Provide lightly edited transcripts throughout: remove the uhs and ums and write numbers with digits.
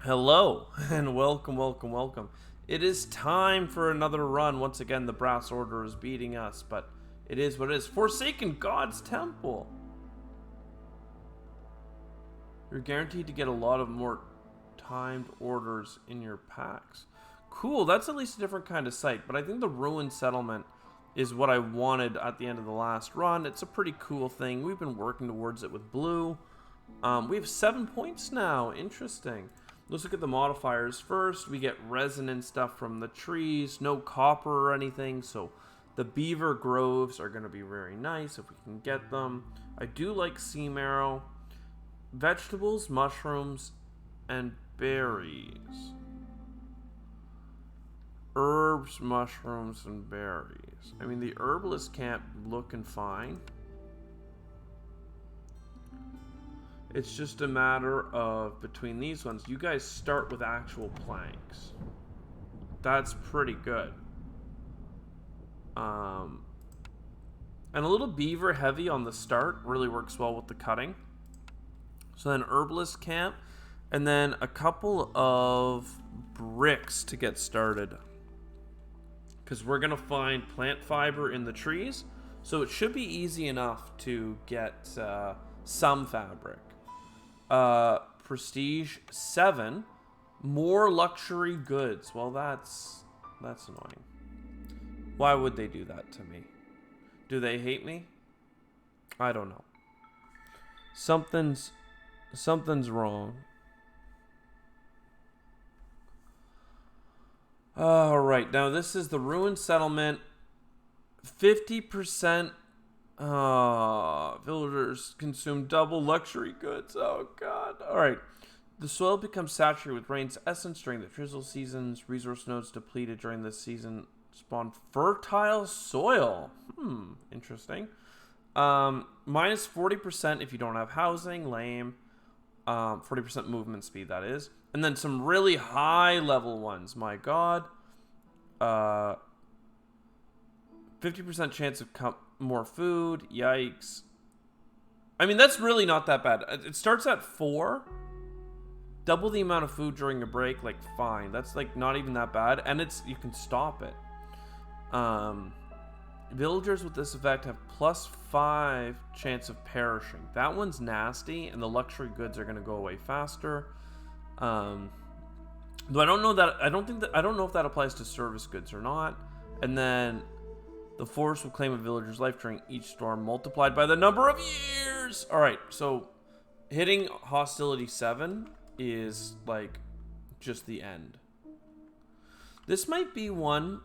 Hello and welcome. It is time for another run. Once again, the Brass Order is beating us, but it is what it is. Forsaken God's Temple. You're guaranteed to get a lot of more timed orders in your packs. Cool, that's at least a different kind of site, but I think the Ruined Settlement is what I wanted at the end of the last run. It's a pretty cool thing. We've been working towards it with blue. We have 7 points now. Interesting. Let's look at the modifiers first. We get resonant stuff from the trees, no copper or anything, so the beaver groves are going to be very nice if we can get them. I do like sea marrow, vegetables, mushrooms, and berries. Herbs, mushrooms, and berries. I mean, the herbalist camp looking fine. It's just a matter of, between these ones, you guys start with actual planks. That's pretty good. And a little beaver heavy on the start really works well with the cutting. So then herbalist camp, and then a couple of bricks to get started. Because we're going to find plant fiber in the trees, so it should be easy enough to get some fabric. Prestige 7, more luxury goods. Well, that's annoying. Why would they do that to me? Do they hate me? I don't know. Something's wrong. All right, now this is the Ruined Settlement. 50%. Villagers consume double luxury goods. Oh, God. All right. The soil becomes saturated with rain's essence during the drizzle seasons. Resource nodes depleted during this season spawn fertile soil. Interesting. Minus 40% if you don't have housing. Lame. 40% movement speed, that is. And then some really high level ones. My God. 50% chance of more food. Yikes. I mean, that's really not that bad. It starts at 4. Double the amount of food during a break, like, fine. That's, like, not even that bad. And you can stop it. Villagers with this effect have +5 chance of perishing. That one's nasty, and the luxury goods are going to go away faster. Though I don't know if that applies to service goods or not. And then the forest will claim a villager's life during each storm, multiplied by the number of years. All right, so hitting hostility 7 is like just the end. This might be one.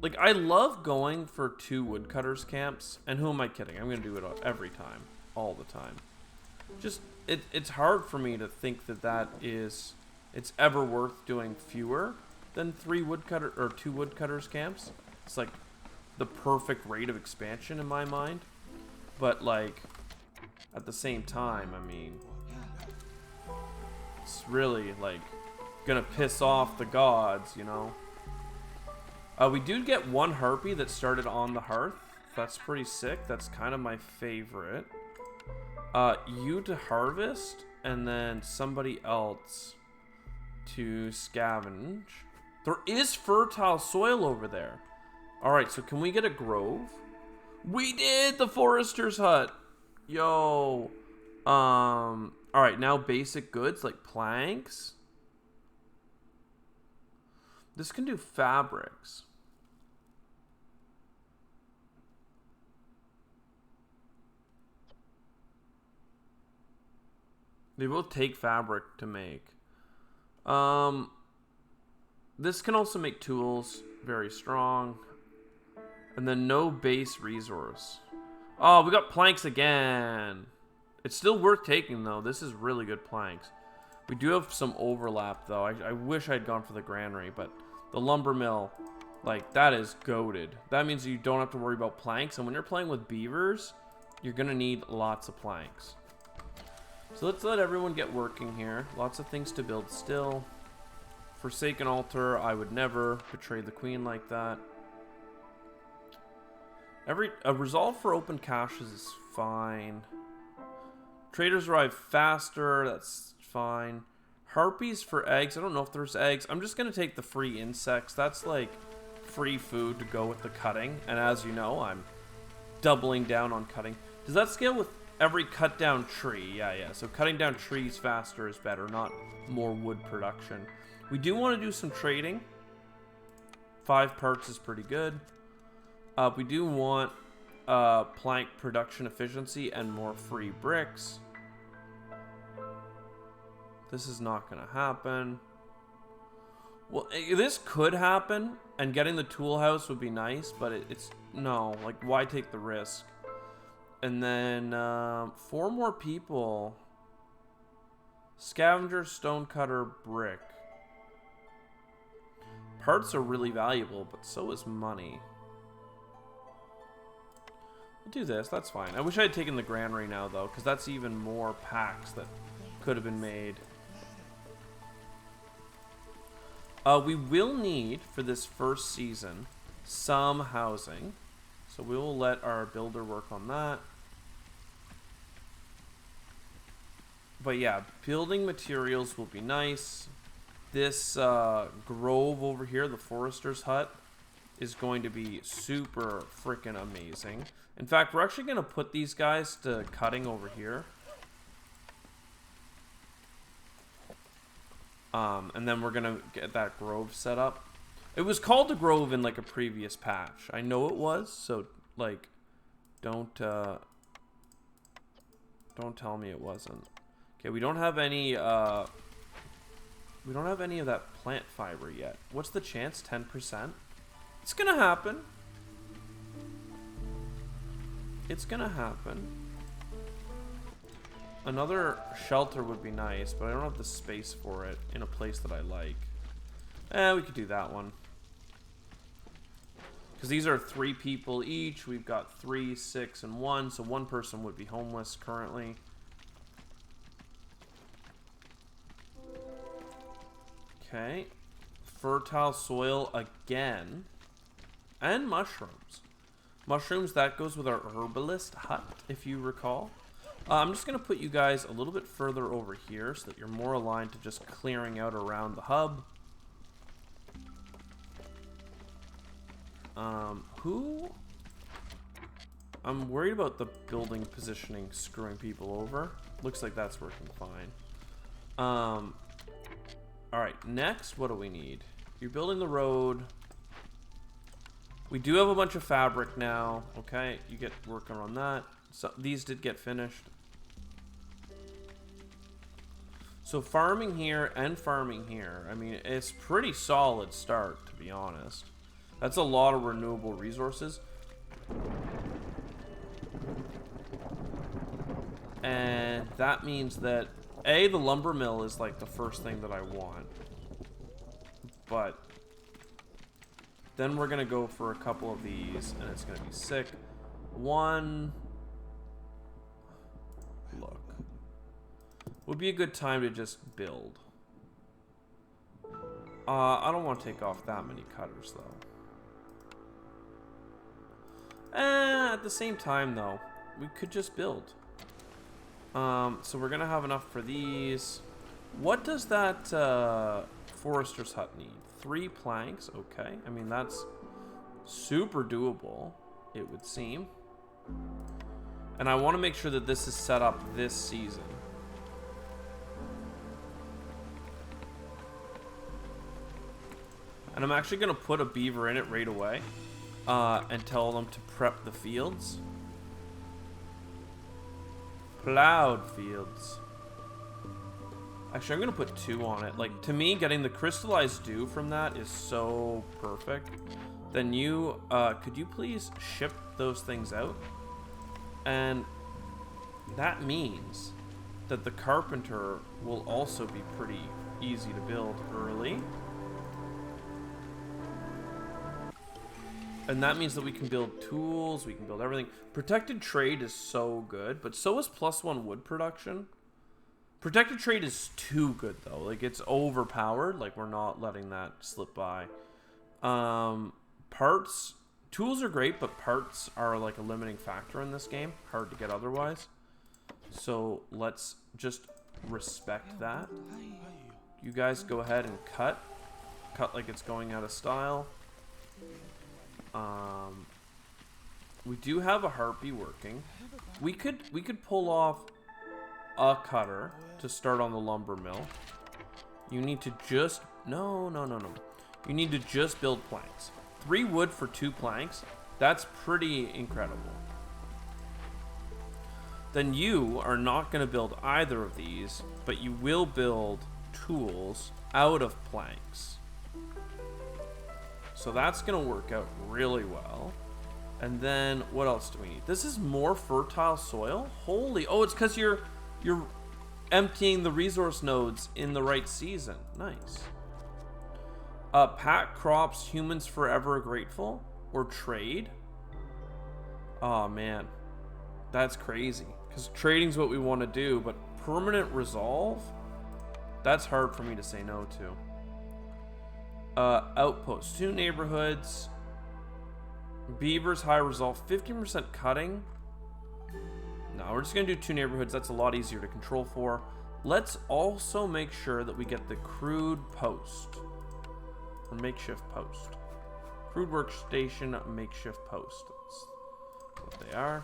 Like, I love going for 2 woodcutters camps, and who am I kidding? I'm gonna do it every time, all the time. Just it's hard for me to think that it's ever worth doing fewer than 2 woodcutters camps. It's like the perfect rate of expansion in my mind, but like at the same time, I mean, it's really like gonna piss off the gods, you know. We do get 1 harpy that started on the hearth. That's pretty sick. That's kind of my favorite. You to harvest, and then somebody else to scavenge. There is fertile soil over there. Alright, so can we get a grove? We did! The forester's hut! Yo! Alright, now basic goods like planks. This can do fabrics. They will take fabric to make. This can also make tools. Very strong. And then no base resource. Oh, we got planks again. It's still worth taking, though. This is really good planks. We do have some overlap, though. I wish I'd gone for the granary, but the lumber mill, like, that is goated. That means you don't have to worry about planks, and when you're playing with beavers, you're going to need lots of planks. So let's let everyone get working here. Lots of things to build still. Forsaken altar, I would never betray the queen like that. A resolve for open caches is fine. Traders arrive faster, that's fine. Harpies for eggs. I don't know if there's eggs. I'm just going to take the free insects. That's like free food to go with the cutting. And as you know, I'm doubling down on cutting. Does that scale with every cut down tree? Yeah. So cutting down trees faster is better, not more wood production. We do want to do some trading. 5 parts is pretty good. We do want plank production efficiency and more free bricks. This is not going to happen. Well, this could happen, and getting the tool house would be nice, but it's no, like, why take the risk? And then 4 more people. Scavenger, stonecutter, brick. Parts are really valuable, but so is money. We'll do this, that's fine. I wish I had taken the granary now, though, because that's even more packs that could have been made. We will need, for this first season, some housing. So we will let our builder work on that. But yeah, building materials will be nice. This grove over here, the forester's hut, is going to be super freaking amazing. In fact, we're actually going to put these guys to cutting over here. And then we're going to get that grove set up. It was called the grove in like a previous patch. I know it was, so like don't tell me it wasn't. Okay, we don't have any of that plant fiber yet. What's the chance? 10%? It's going to happen. It's going to happen. Another shelter would be nice, but I don't have the space for it in a place that I like. We could do that one. Because these are 3 people each. We've got 3, 6, and 1. So 1 person would be homeless currently. Okay. Fertile soil again. And mushrooms. Mushrooms, that goes with our herbalist hut, if you recall. I'm just going to put you guys a little bit further over here so that you're more aligned to just clearing out around the hub. I'm worried about the building positioning screwing people over. Looks like that's working fine. Alright, next, what do we need? You're building the road. We do have a bunch of fabric now. Okay, you get working on that. So these did get finished. So farming here and farming here. I mean, it's pretty solid start, to be honest. That's a lot of renewable resources. And that means that, A, the lumber mill is like the first thing that I want. But then we're going to go for a couple of these, and it's going to be sick. One... Look. Would be a good time to just build. I don't want to take off that many cutters, though. At the same time, though, we could just build. So we're going to have enough for these. What does that forester's hut need? 3 planks? Okay. I mean, that's super doable, it would seem. And I want to make sure that this is set up this season. And I'm actually going to put a beaver in it right away. And tell them to prep the fields. Plowed fields. Actually, I'm going to put 2 on it. Like, to me, getting the crystallized dew from that is so perfect. Then you, could you please ship those things out? And that means that the carpenter will also be pretty easy to build early. And that means that we can build tools, we can build everything. Protected trade is so good, but so is +1 wood production. Protected trade is too good, though. Like, it's overpowered. Like, we're not letting that slip by. Parts... Tools are great, but parts are like a limiting factor in this game. Hard to get otherwise. So let's just respect that. You guys go ahead and cut. Cut like it's going out of style. We do have a harpy working. We could pull off a cutter to start on the lumber mill. You need to just no. You need to just build planks. 3 wood for 2 planks. That's pretty incredible. Then you are not going to build either of these, but you will build tools out of planks. So that's going to work out really well. And then what else do we need? This is more fertile soil. Holy, oh, it's because you're emptying the resource nodes in the right season. Nice. Pack crops, humans forever grateful, or trade. Oh man, that's crazy. Because trading's what we want to do, but permanent resolve, that's hard for me to say no to. Outposts, 2 neighborhoods. Beavers, high resolve, 15% cutting. No, we're just going to do 2 neighborhoods. That's a lot easier to control for. Let's also make sure that we get the crude post. Or makeshift post. Crude workstation, makeshift post. That's what they are.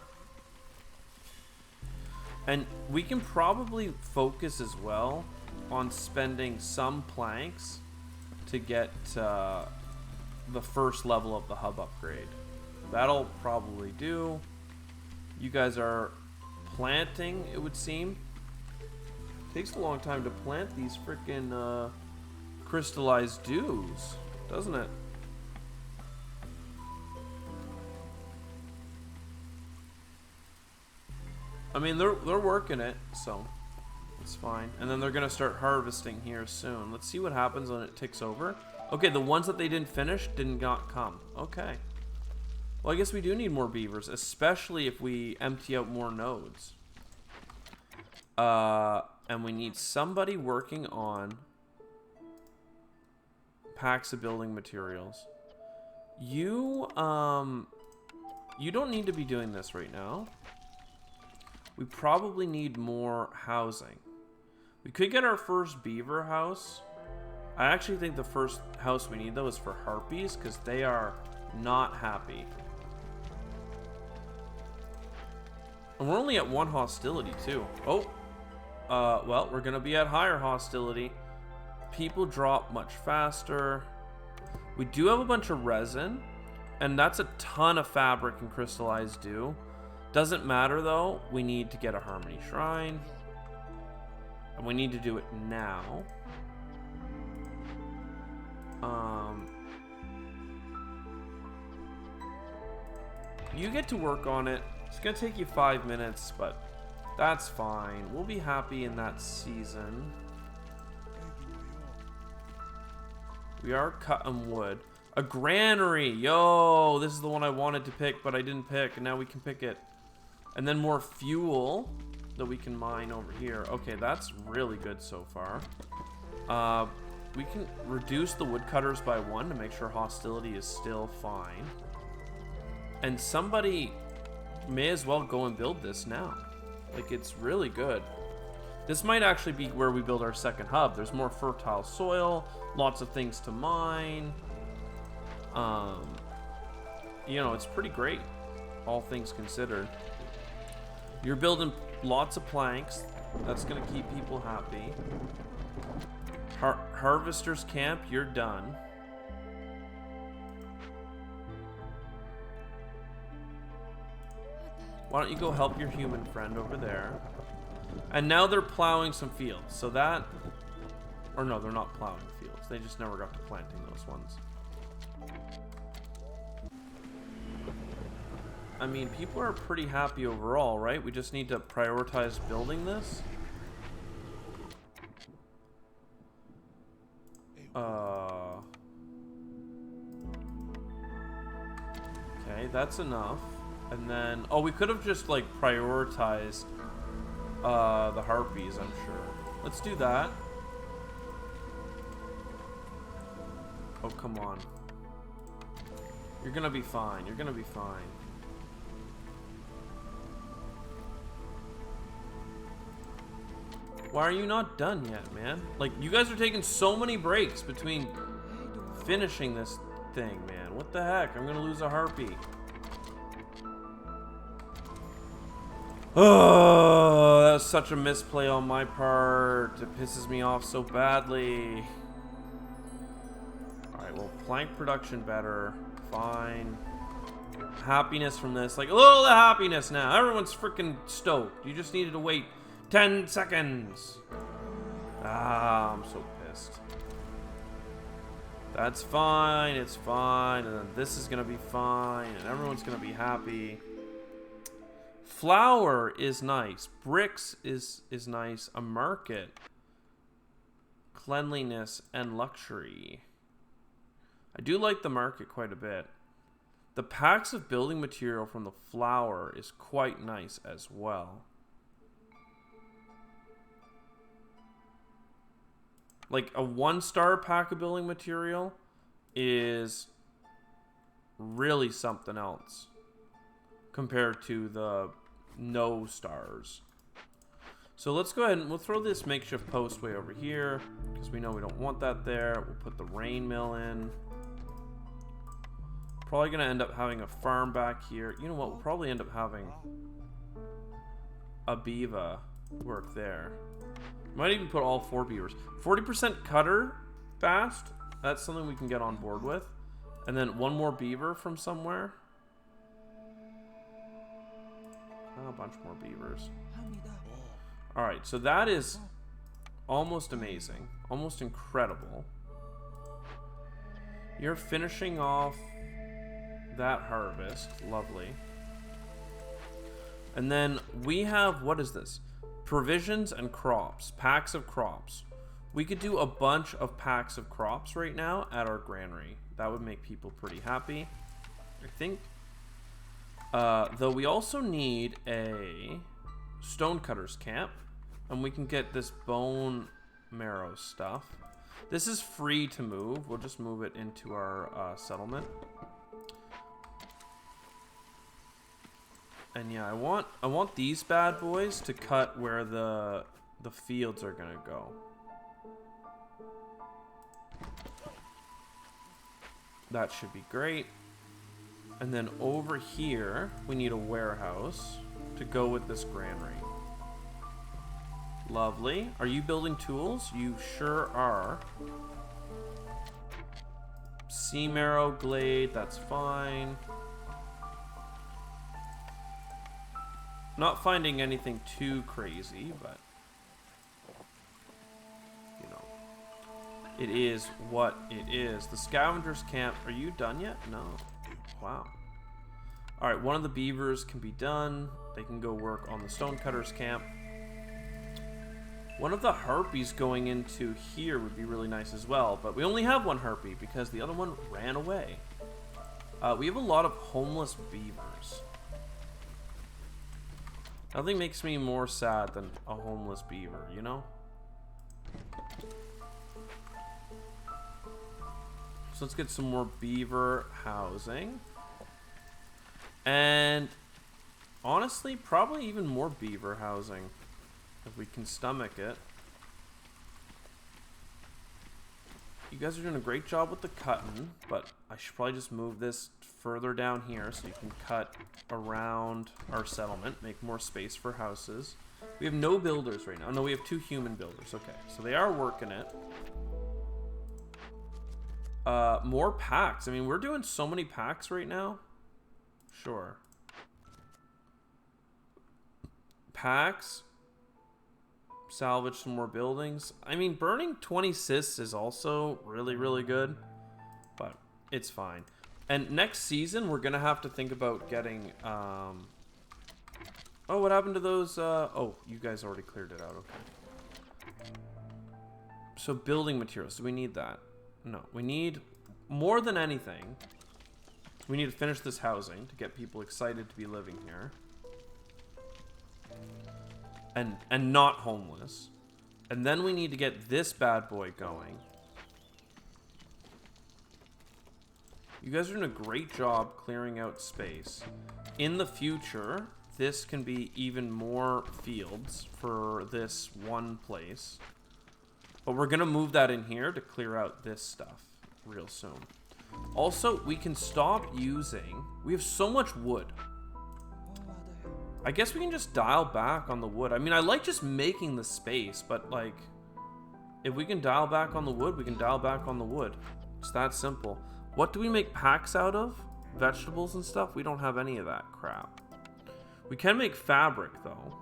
And we can probably focus as well on spending some planks to get the first level of the hub upgrade. That'll probably do. You guys are planting, it would seem. Takes a long time to plant these freaking crystallized dews, doesn't it? I mean, they're working it, so it's fine. And then they're gonna start harvesting here soon. Let's see what happens when it ticks over. Okay, the ones that they didn't finish didn't come. Okay. Well, I guess we do need more beavers, especially if we empty out more nodes. And we need somebody working on packs of building materials. You don't need to be doing this right now. We probably need more housing. We could get our first beaver house. I actually think the first house we need, though, is for harpies, because they are not happy. And we're only at 1 hostility, too. Oh. Well, we're going to be at higher hostility. People drop much faster. We do have a bunch of resin, and that's a ton of fabric and crystallized dew. Doesn't matter, though. We need to get a Harmony Shrine. And we need to do it now. You get to work on it. It's going to take you 5 minutes, but that's fine. We'll be happy in that season. We are cutting wood. A granary. Yo, this is the one I wanted to pick, but I didn't pick. And now we can pick it. And then more fuel that we can mine over here. Okay, that's really good so far. We can reduce the woodcutters by 1 to make sure hostility is still fine. And somebody may as well go and build this now. Like, it's really good. This might actually be where we build our second hub. There's more fertile soil, lots of things to mine. You know, it's pretty great, all things considered. You're building lots of planks. That's going to keep people happy. Harvester's camp, you're done. Why don't you go help your human friend over there? And now they're plowing some fields. So that... Or no, they're not plowing fields. They just never got to planting those ones. I mean, people are pretty happy overall, right? We just need to prioritize building this. Okay, that's enough. And then, oh, we could have just like prioritized the harpies, I'm sure. Let's do that. Oh, come on. You're gonna be fine. You're gonna be fine. Why are you not done yet, man? Like, you guys are taking so many breaks between finishing this thing, man. What the heck? I'm gonna lose a harpy. Oh, that was such a misplay on my part. It pisses me off so badly. Alright, well, plank production better. Fine. Happiness from this. Like, a little happiness now. Everyone's freaking stoked. You just needed to wait 10 seconds. Ah, I'm so pissed. That's fine. It's fine. And then this is going to be fine. And everyone's going to be happy. Flour is nice. Bricks is nice. A market. Cleanliness and luxury. I do like the market quite a bit. The packs of building material from the flour is quite nice as well. Like a 1-star pack of building material is really something else compared to the no stars. So let's go ahead and we'll throw this makeshift post way over here because we know we don't want that there. We'll put the rain mill in. Probably going to end up having a farm back here. You know what? We'll probably end up having a beaver work there. Might even put all 4 beavers. 40% cutter fast. That's something we can get on board with. And then 1 more beaver from somewhere. Oh, a bunch more beavers. Alright, so that is almost amazing. Almost incredible. You're finishing off that harvest. Lovely. And then we have, what is this? Provisions and crops. Packs of crops. We could do a bunch of packs of crops right now at our granary. That would make people pretty happy, I think. Though we also need a stonecutter's camp. And we can get this bone marrow stuff. This is free to move. We'll just move it into our settlement. And yeah, I want these bad boys to cut where the fields are gonna go. That should be great. And then over here, we need a warehouse to go with this granary. Lovely. Are you building tools? You sure are. Sea marrow glade, that's fine. Not finding anything too crazy, but you know, it is what it is. The scavengers camp, are you done yet? No. Wow. Alright, one of the beavers can be done. They can go work on the stonecutters camp. One of the harpies going into here would be really nice as well, but we only have 1 harpy because the other one ran away. We have a lot of homeless beavers. Nothing makes me more sad than a homeless beaver, you know? So let's get some more beaver housing. And honestly, probably even more beaver housing if we can stomach it. You guys are doing a great job with the cutting, but I should probably just move this further down here so you can cut around our settlement, make more space for houses. We have no builders right now. No, we have 2 human builders. Okay, so they are working it. More packs. I mean, we're doing so many packs right now. Sure. Packs. Salvage some more buildings. I mean, burning 20 cysts is also really, really good, but it's fine. And next season, we're going to have to think about getting, oh, what happened to those, oh, you guys already cleared it out, okay. So building materials, do we need that? No, we need, more than anything, we need to finish this housing to get people excited to be living here. And not homeless. And then we need to get this bad boy going. You guys are doing a great job clearing out space. In the future, this can be even more fields for this one place. But we're going to move that in here to clear out this stuff real soon. Also, we can stop using... We have so much wood. I guess we can just dial back on the wood. I mean, I like just making the space, but like... If we can dial back on the wood, we can dial back on the wood. It's that simple. What do we make packs out of? Vegetables and stuff? We don't have any of that crap. We can make fabric, though.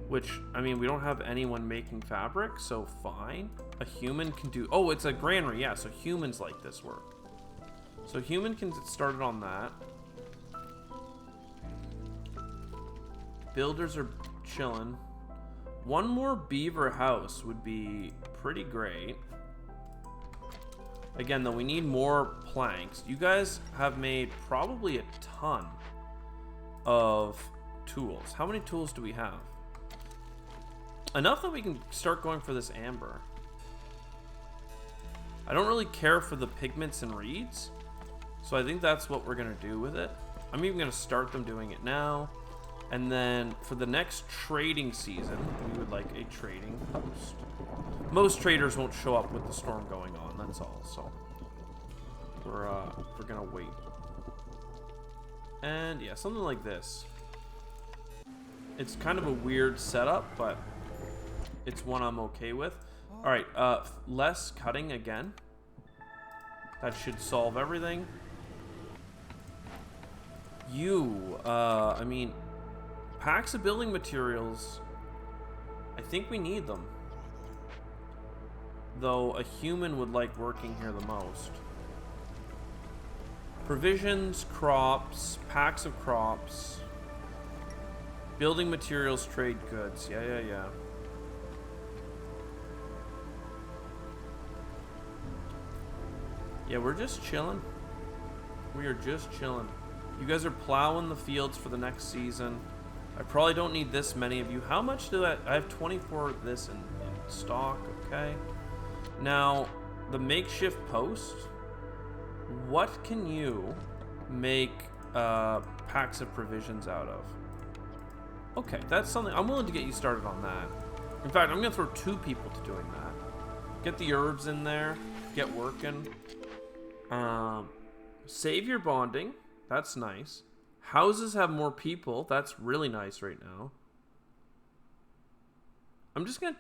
Which, I mean, we don't have anyone making fabric, so fine. A human can do... Oh, it's a granary, yeah, so humans like this work. So human can get started on that. Builders are chilling. One more beaver house would be pretty great. Again, though, we need more planks. You guys have made probably a ton of tools. How many tools do we have? Enough that we can start going for this amber. I don't really care for the pigments and reeds, so I think that's what we're going to do with it. I'm even going to start them doing it now. And then for the next trading season, we would like a trading post. Most traders won't show up with the storm going on, that's all. So we're gonna wait. And yeah, something like this. It's kind of a weird setup, but it's one I'm okay with. All right, less cutting again. That should solve everything. I mean, packs of building materials, I think we need them. Though a human would like working here the most. Provisions, crops, packs of crops, building materials, trade goods. Yeah. Yeah, we're just chilling. We are just chilling. You guys are plowing the fields for the next season. I probably don't need this many of you. How much do I have 24 of this in stock, okay. Now, the makeshift post, what can you make packs of provisions out of? Okay, that's something, I'm willing to get you started on that. In fact, I'm gonna throw 2 people to doing that. Get the herbs in there, get working. Savior bonding, that's nice. Houses have more people. That's really nice right now. I'm just gonna...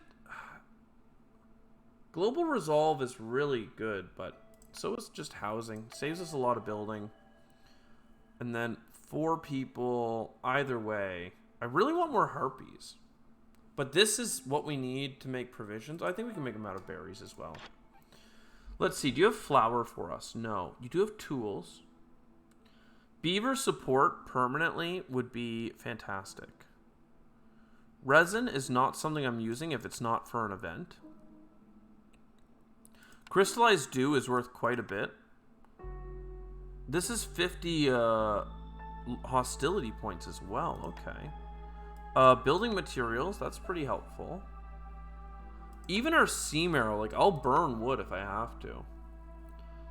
Global Resolve is really good, but so is just housing. Saves us a lot of building. And then 4 people, either way. I really want more harpies. But this is what we need to make provisions. I think we can make them out of berries as well. Let's see. Do you have flour for us? No. You do have tools. Beaver support permanently would be fantastic. Resin is not something I'm using if it's not for an event. Crystallized dew is worth quite a bit. This is 50 hostility points as well. Okay. Building materials, that's pretty helpful. Even our sea marrow, like I'll burn wood if I have to.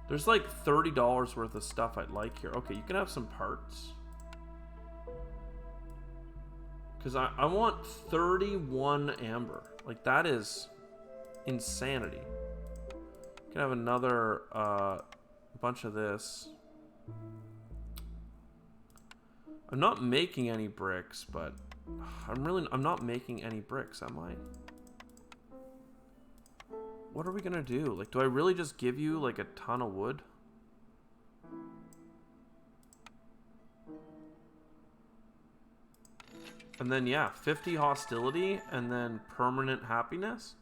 There's like $30 worth of stuff I'd like here. Okay, you can have some parts. Because I want 31 amber. Like, that is insanity. You can have another bunch of this. I'm not making any bricks, but I'm not making any bricks, am I? What are we gonna do? Like, do I really just give you like a ton of wood? And then yeah, 50 hostility and then permanent happiness.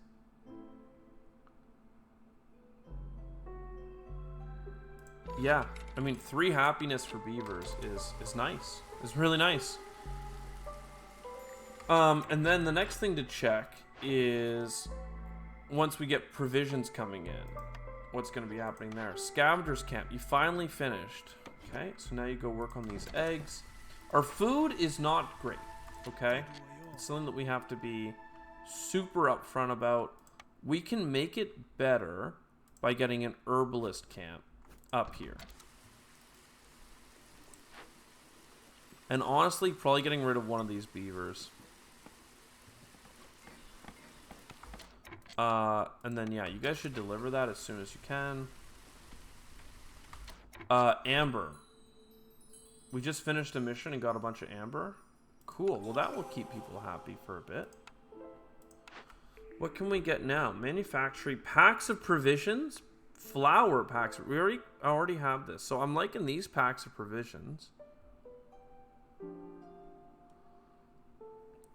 Yeah, I mean 3 happiness for beavers is nice. It's really nice. And then the next thing to check is once we get provisions coming in, what's going to be happening there? Scavengers camp. You finally finished. Okay, so now you go work on these eggs. Our food is not great. Okay, it's something that we have to be super upfront about. We can make it better by getting an herbalist camp up here. And honestly, probably getting rid of one of these beavers. And then, yeah, you guys should deliver that as soon as you can. Amber. We just finished a mission and got a bunch of amber. Cool. Well, that will keep people happy for a bit. What can we get now? Manufacturing packs of provisions, flour packs. We already have this. So I'm liking these packs of provisions.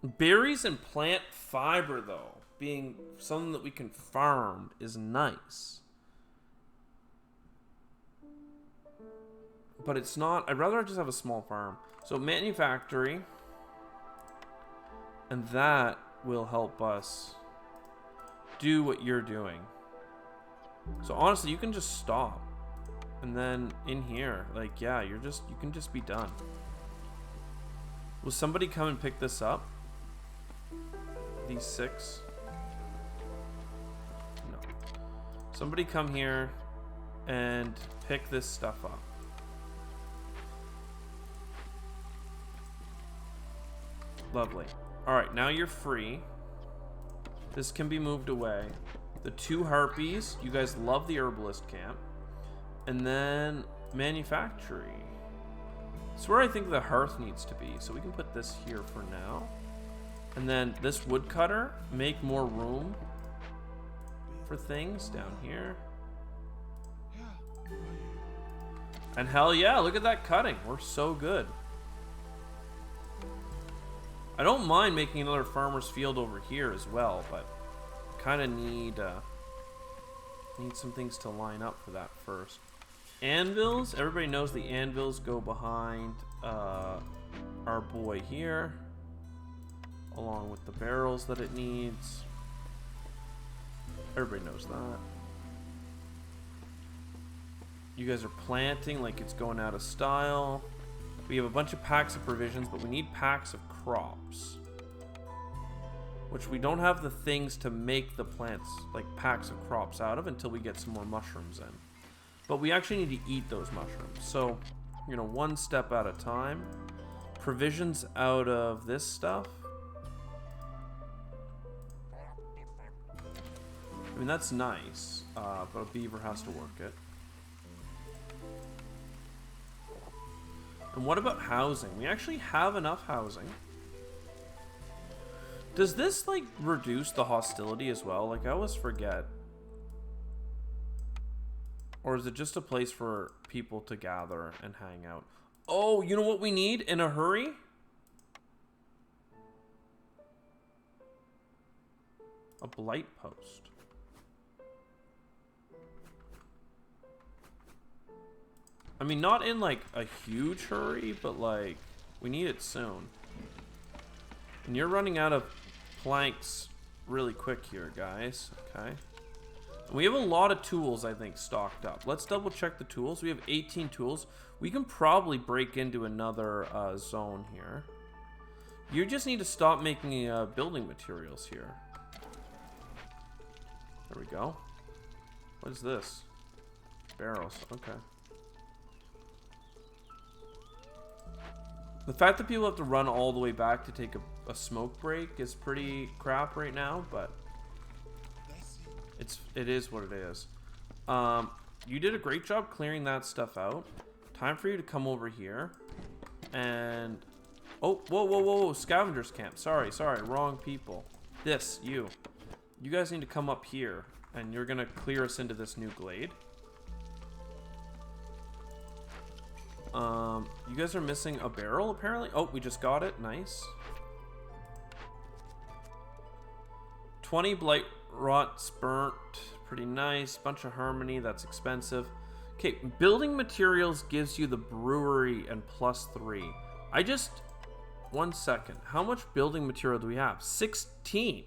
Berries and plant fiber, though, being something that we can farm is nice. But it's not. I'd rather just have a small farm. So manufacturing, and that will help us do what you're doing. So honestly, you can just stop, and then in here, like, yeah, you can just be done. Will somebody come and pick this up? These 6? No. Somebody come here and pick this stuff up. Lovely. Alright, now you're free. This can be moved away. The 2 harpies. You guys love the herbalist camp. And then manufacturing. It's where I think the hearth needs to be. So we can put this here for now. And then this woodcutter. Make more room for things down here. And hell yeah, look at that cutting. We're so good. I don't mind making another farmer's field over here as well, but kind of need some things to line up for that first. Anvils. Everybody knows the anvils go behind our boy here, along with the barrels that it needs. Everybody knows that. You guys are planting like it's going out of style. We have a bunch of packs of provisions, but we need packs of crops, which we don't have the things to make the plants, like packs of crops out of, until we get some more mushrooms in. But we actually need to eat those mushrooms. So, you know, one step at a time. Provisions out of this stuff. I mean, that's nice, but a beaver has to work it. And what about housing? We actually have enough housing. Does this, like, reduce the hostility as well? Like, I always forget. Or is it just a place for people to gather and hang out? Oh, you know what we need in a hurry? A blight post. I mean, not in, like, a huge hurry, but, like, we need it soon. And you're running out of planks really quick here, guys. Okay. And we have a lot of tools, I think, stocked up. Let's double check the tools. We have 18 tools. We can probably break into another zone here. You just need to stop making building materials here. There we go. What is this? Barrels. Okay. The fact that people have to run all the way back to take a smoke break is pretty crap right now, but it is what it is. You did a great job clearing that stuff out. Time for you to come over here and whoa, scavengers camp. Sorry, wrong people. You guys need to come up here, and you're gonna clear us into this new glade. You guys are missing a barrel, apparently. Oh, we just got it. Nice. 20 blight rot burnt. Pretty nice. Bunch of harmony. That's expensive. Okay, building materials gives you the brewery and +3. One second. How much building material do we have? 16.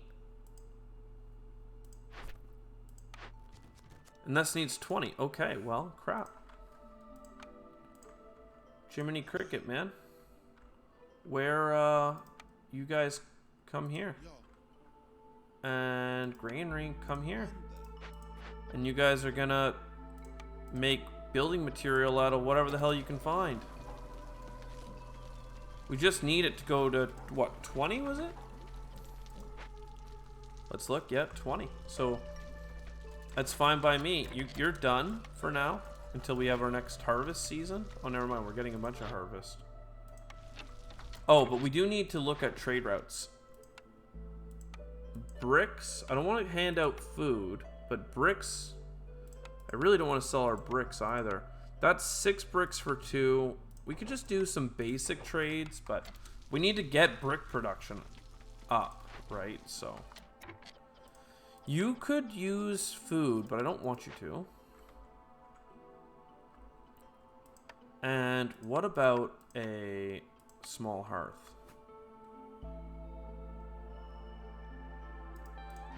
And this needs 20. Okay, well, crap. Jiminy Cricket, man. Where, you guys come here. And Granary, come here. And you guys are gonna make building material out of whatever the hell you can find. We just need it to go to, what, 20 was it? Let's look, yeah, 20. So, that's fine by me. You're done for now until we have our next harvest season. Oh, never mind, we're getting a bunch of harvest. Oh, but we do need to look at trade routes. Bricks, I don't want to hand out food, but bricks, I really don't want to sell our bricks either. That's 6 bricks for 2. We could just do some basic trades, but we need to get brick production up, right? So you could use food, but I don't want you to. And what about a small hearth?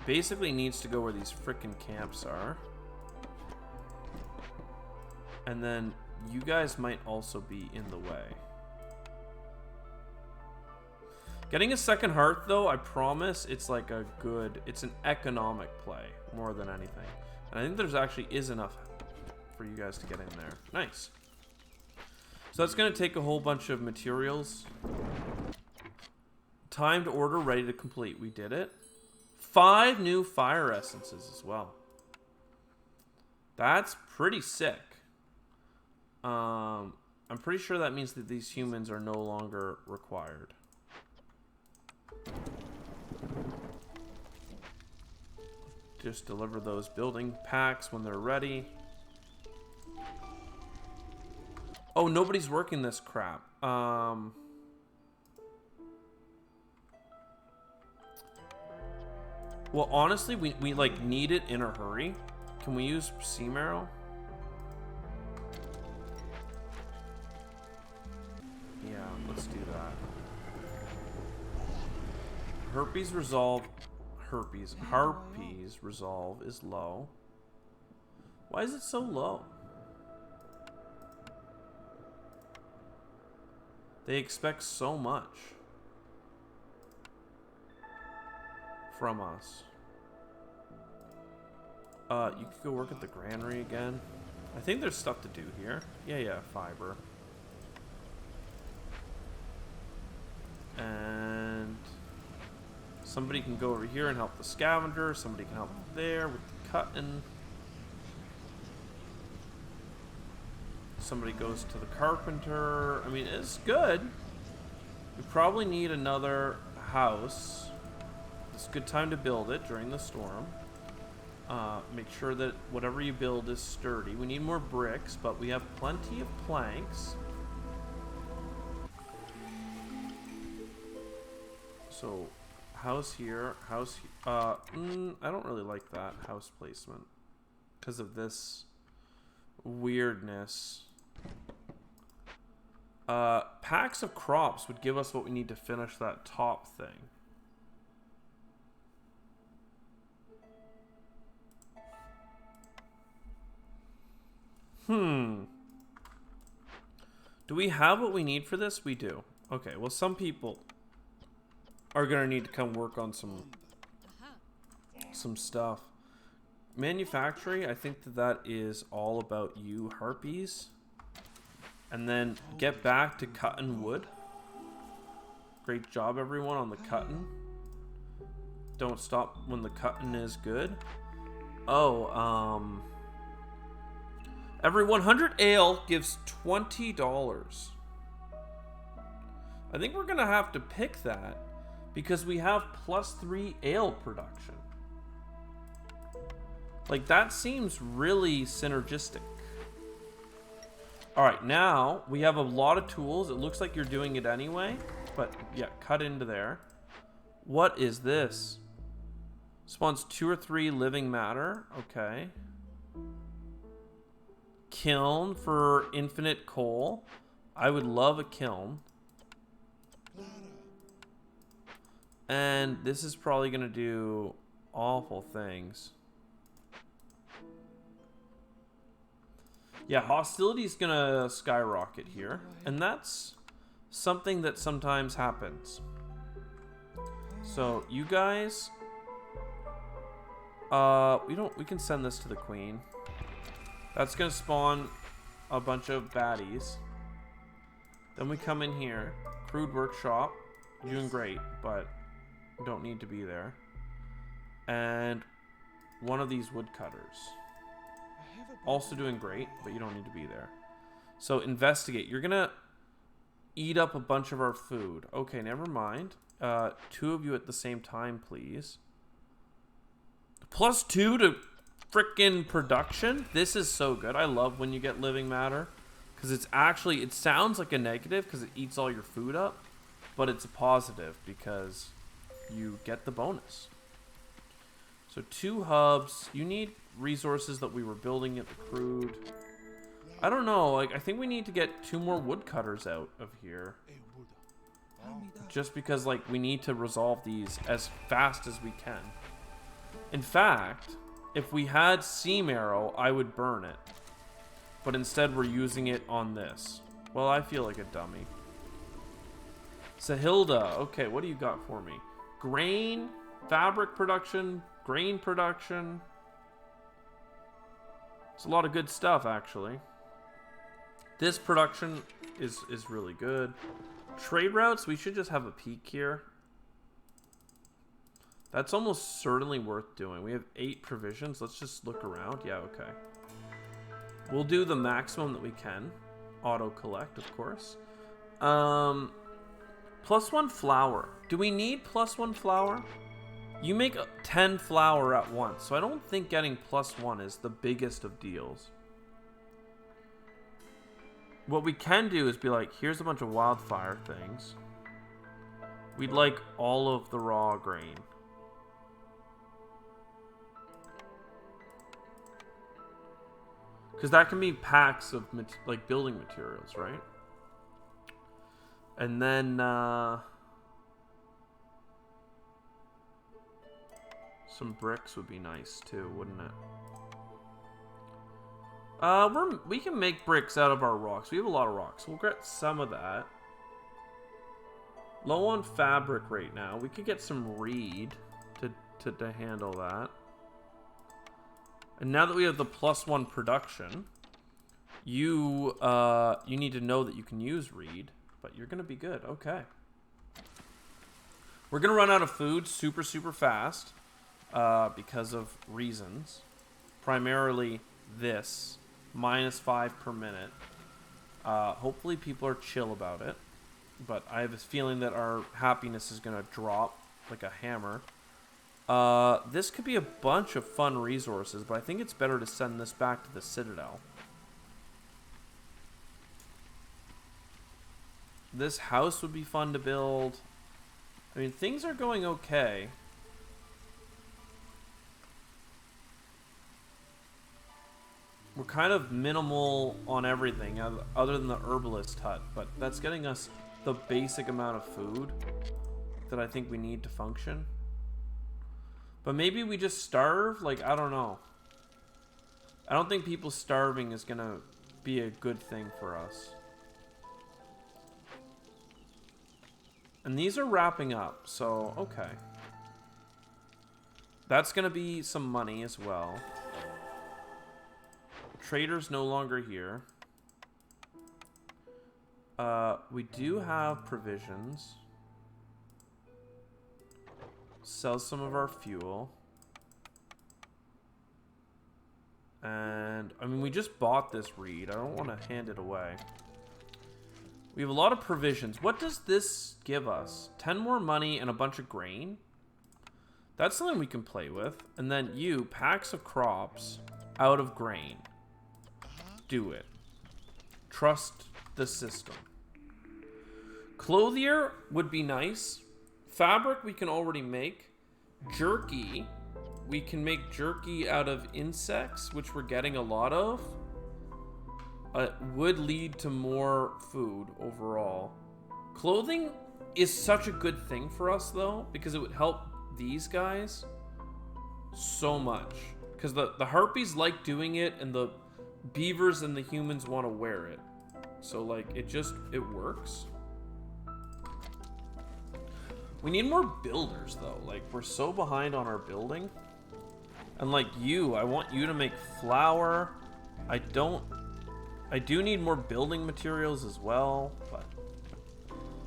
Basically needs to go where these frickin' camps are. And then you guys might also be in the way. Getting a second hearth, though, I promise it's like a good... It's an economic play more than anything. And I think there's actually is enough for you guys to get in there. Nice. So that's going to take a whole bunch of materials. Timed order, ready to complete. We did it. 5 new fire essences as well. That's pretty sick. I'm pretty sure that means that these humans are no longer required. Just deliver those building packs when they're ready. Oh, nobody's working this crap. Well, honestly, we like need it in a hurry. Can we use sea marrow? Yeah, let's do that. Harpies resolve is low. Why is it so low? They expect so much from us. You could go work at the granary again. I think there's stuff to do here. Yeah, fiber. And somebody can go over here and help the scavenger. Somebody can help there with the cutting. Somebody goes to the carpenter. I mean, it's good. We probably need another house. It's a good time to build it during the storm. Make sure that whatever you build is sturdy. We need more bricks, but we have plenty of planks. So, house here, house here. I don't really like that house placement because of this weirdness. Packs of crops would give us what we need to finish that top thing. Do we have what we need for this? We do. Okay, well, some people are gonna need to come work on some stuff. Manufacturing, I think that is all about you, harpies. And then get back to cutting wood. Great job, everyone, on the cutting. Don't stop when the cutting is good. Oh, every 100 ale gives $20. I think we're gonna have to pick that because we have +3 ale production. Like, that seems really synergistic. Alright, now we have a lot of tools. It looks like you're doing it anyway. But, yeah, cut into there. What is this? Spawns 2 or 3 living matter. Okay. Kiln for infinite coal. I would love a kiln. And this is probably going to do awful things. Yeah, hostility is going to skyrocket here. And that's something that sometimes happens. So, you guys... we can send this to the queen. That's going to spawn a bunch of baddies. Then we come in here. Crude workshop. Doing great, but don't need to be there. And one of these woodcutters. Also doing great, but you don't need to be there. So investigate. You're gonna eat up a bunch of our food. Okay, never mind. 2 of you at the same time, please. +2 to frickin' production. This is so good. I love when you get living matter. Because it's actually, it sounds like a negative because it eats all your food up. But it's a positive because you get the bonus. So 2 hubs. You need resources that we were building at the crude. I don't know. Like, I think we need to get 2 more woodcutters out of here. Just because, like, we need to resolve these as fast as we can. In fact, if we had Seam Arrow, I would burn it. But instead, we're using it on this. Well, I feel like a dummy. Sahilda, okay, what do you got for me? Grain, fabric production, grain production. It's a lot of good stuff, actually. This production is really good. Trade routes, we should just have a peek here. That's almost certainly worth doing. We have 8 provisions. Let's just look around. Yeah, okay. We'll do the maximum that we can. Auto collect, of course. +1 flour. Do we need +1 flour? You make 10 flour at once, so I don't think getting +1 is the biggest of deals. What we can do is be like, here's a bunch of wildfire things. We'd like all of the raw grain. Because that can be packs of like building materials, right? And then some bricks would be nice too, wouldn't it? We can make bricks out of our rocks. We have a lot of rocks. We'll get some of that. Low on fabric right now. We could get some reed to handle that. And now that we have the +1 production, you need to know that you can use reed, but you're gonna be good. Okay. We're gonna run out of food super fast because of reasons. Primarily this. -5 per minute. Hopefully people are chill about it. But I have this feeling that our happiness is going to drop like a hammer. This could be a bunch of fun resources, but I think it's better to send this back to the Citadel. This house would be fun to build. I mean, things are going okay. We're kind of minimal on everything other than the herbalist hut, but that's getting us the basic amount of food that I think we need to function. But maybe we just starve? Like, I don't know. I don't think people starving is going to be a good thing for us. And these are wrapping up, so okay. That's going to be some money as well. Trader's no longer here. We do have provisions. Sell some of our fuel. And, I mean, we just bought this reed. I don't want to hand it away. We have a lot of provisions. What does this give us? 10 more money and a bunch of grain? That's something we can play with. And then you, packs of crops out of grain. Do it. Trust the system. Clothier would be nice. Fabric we can already make. Jerky. We can make jerky out of insects, which we're getting a lot of. Would lead to more food overall. Clothing is such a good thing for us, though, because it would help these guys so much. Because the harpies like doing it, and the beavers and the humans want to wear it. So, like, it works. We need more builders, though. Like, we're so behind on our building. And, like, I want you to make flour. I do need more building materials as well, but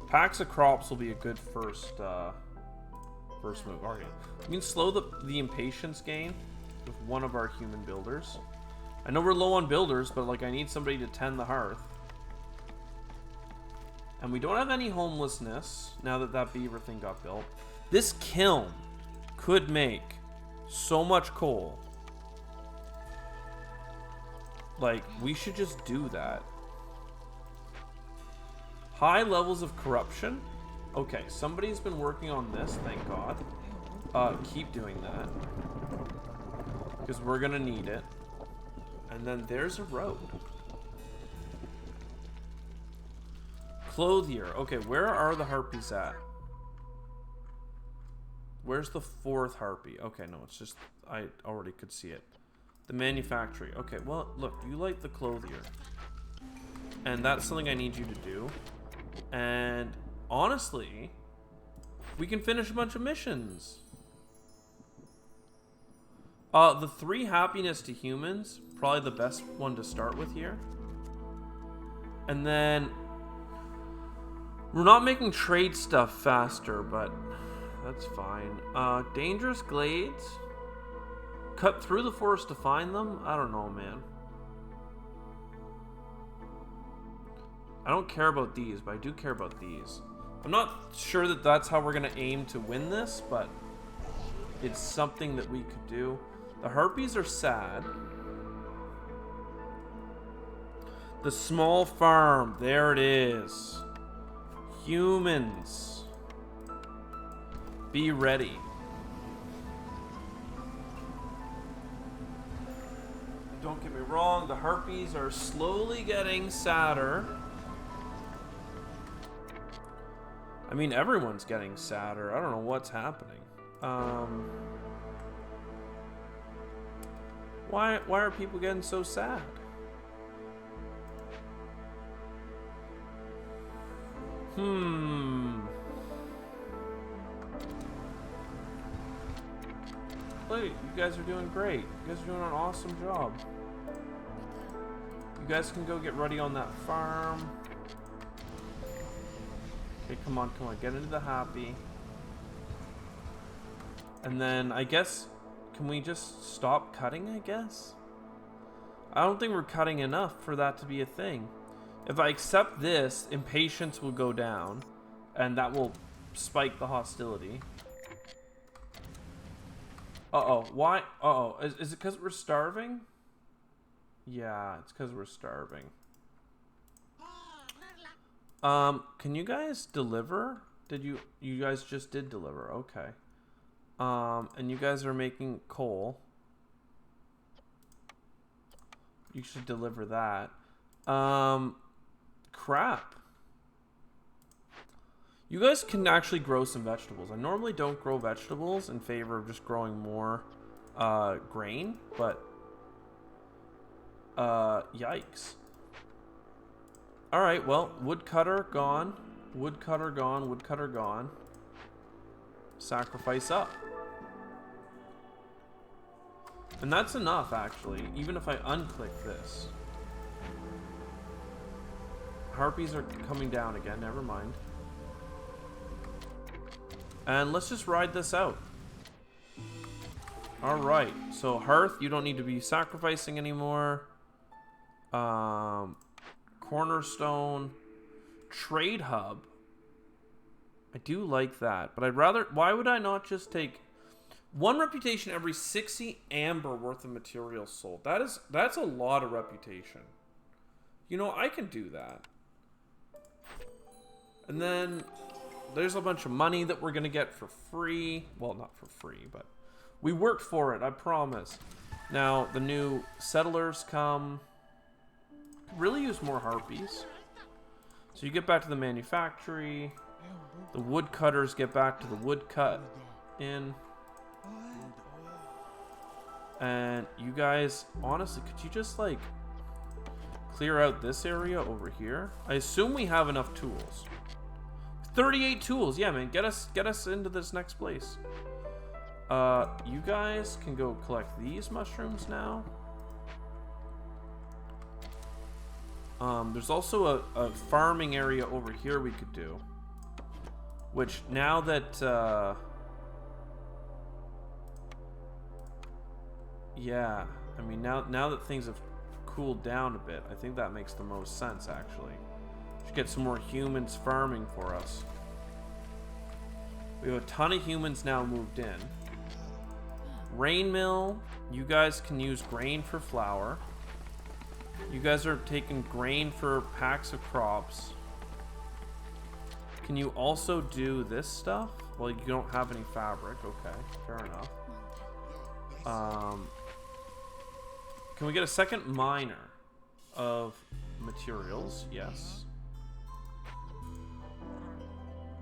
Packs of crops will be a good first move. Okay. We can slow the impatience gain with one of our human builders. I know we're low on builders, but like I need somebody to tend the hearth. And we don't have any homelessness now that that beaver thing got built. This kiln could make so much coal. Like, we should just do that. High levels of corruption. Okay, somebody's been working on this, thank God. Keep doing that. Because we're gonna need it. And then there's a road. Clothier. Okay, where are the harpies at? Where's the fourth harpy? Okay, no, it's just... I already could see it. The manufactory. Okay, well, look, you like the clothier. And that's something I need you to do. And honestly, we can finish a bunch of missions. The 3 happiness to humans, probably the best one to start with here. And then we're not making trade stuff faster, but that's fine. Dangerous glades. Cut through the forest to find them? I don't know, man. I don't care about these, but I do care about these. I'm not sure that that's how we're going to aim to win this, but it's something that we could do. The harpies are sad. The small farm. There it is. Humans. Be ready. Don't get me wrong, the harpies are slowly getting sadder. I mean, everyone's getting sadder. I don't know what's happening. Why are people getting so sad? Look, you guys are doing great. You guys are doing an awesome job. You guys can go get ready on that farm. Okay, come on, get into the happy. And then, I guess, can we just stop cutting, I guess? I don't think we're cutting enough for that to be a thing. If I accept this, impatience will go down, and that will spike the hostility. Uh-oh, why? Uh-oh, is it because we're starving? Yeah, it's because we're starving. Can you guys deliver? You guys just did deliver, okay. And you guys are making coal. You should deliver that. Crap. You guys can actually grow some vegetables. I normally don't grow vegetables in favor of just growing more grain, but yikes. Alright, well, woodcutter gone. Woodcutter gone, woodcutter gone. Sacrifice up. And that's enough, actually, even if I unclick this. Harpies are coming down again, never mind. And let's just ride this out. Alright, so Hearth, you don't need to be sacrificing anymore. Cornerstone. Trade Hub. I do like that, but I'd rather... Why would I not just take 1 reputation every 60 amber worth of materials sold? That's a lot of reputation. You know, I can do that. And then there's a bunch of money that we're going to get for free. Well, not for free, but we worked for it, I promise. Now, the new settlers come. Could really use more harpies. So you get back to the manufactory. The woodcutters get back to the woodcut in. And you guys, honestly, could you just like clear out this area over here? I assume we have enough tools. 38 tools. Yeah, man, get us into this next place. You guys can go collect these mushrooms now. There's also a farming area over here we could do. Which, now that, yeah, I mean, now that things have cooled down a bit, I think that makes the most sense, actually. Should get some more humans farming for us. We have a ton of humans now moved in. Rain mill, you guys can use grain for flour. You guys are taking grain for packs of crops. Can you also do this stuff? Well, you don't have any fabric. Okay, fair enough. Can we get a second miner of materials? Yes.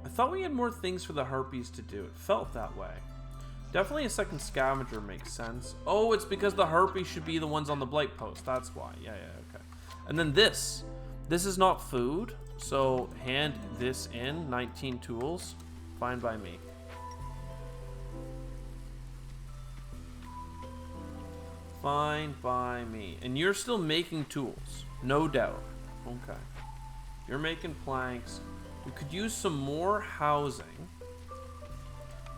I thought we had more things for the harpies to do. It felt that way. Definitely a second scavenger makes sense. Oh, it's because the harpies should be the ones on the blight post. That's why. Yeah, okay. And then this. This is not food, so hand this in. 19 tools. Fine by me. Fine by me. And you're still making tools. No doubt. Okay. You're making planks. We could use some more housing.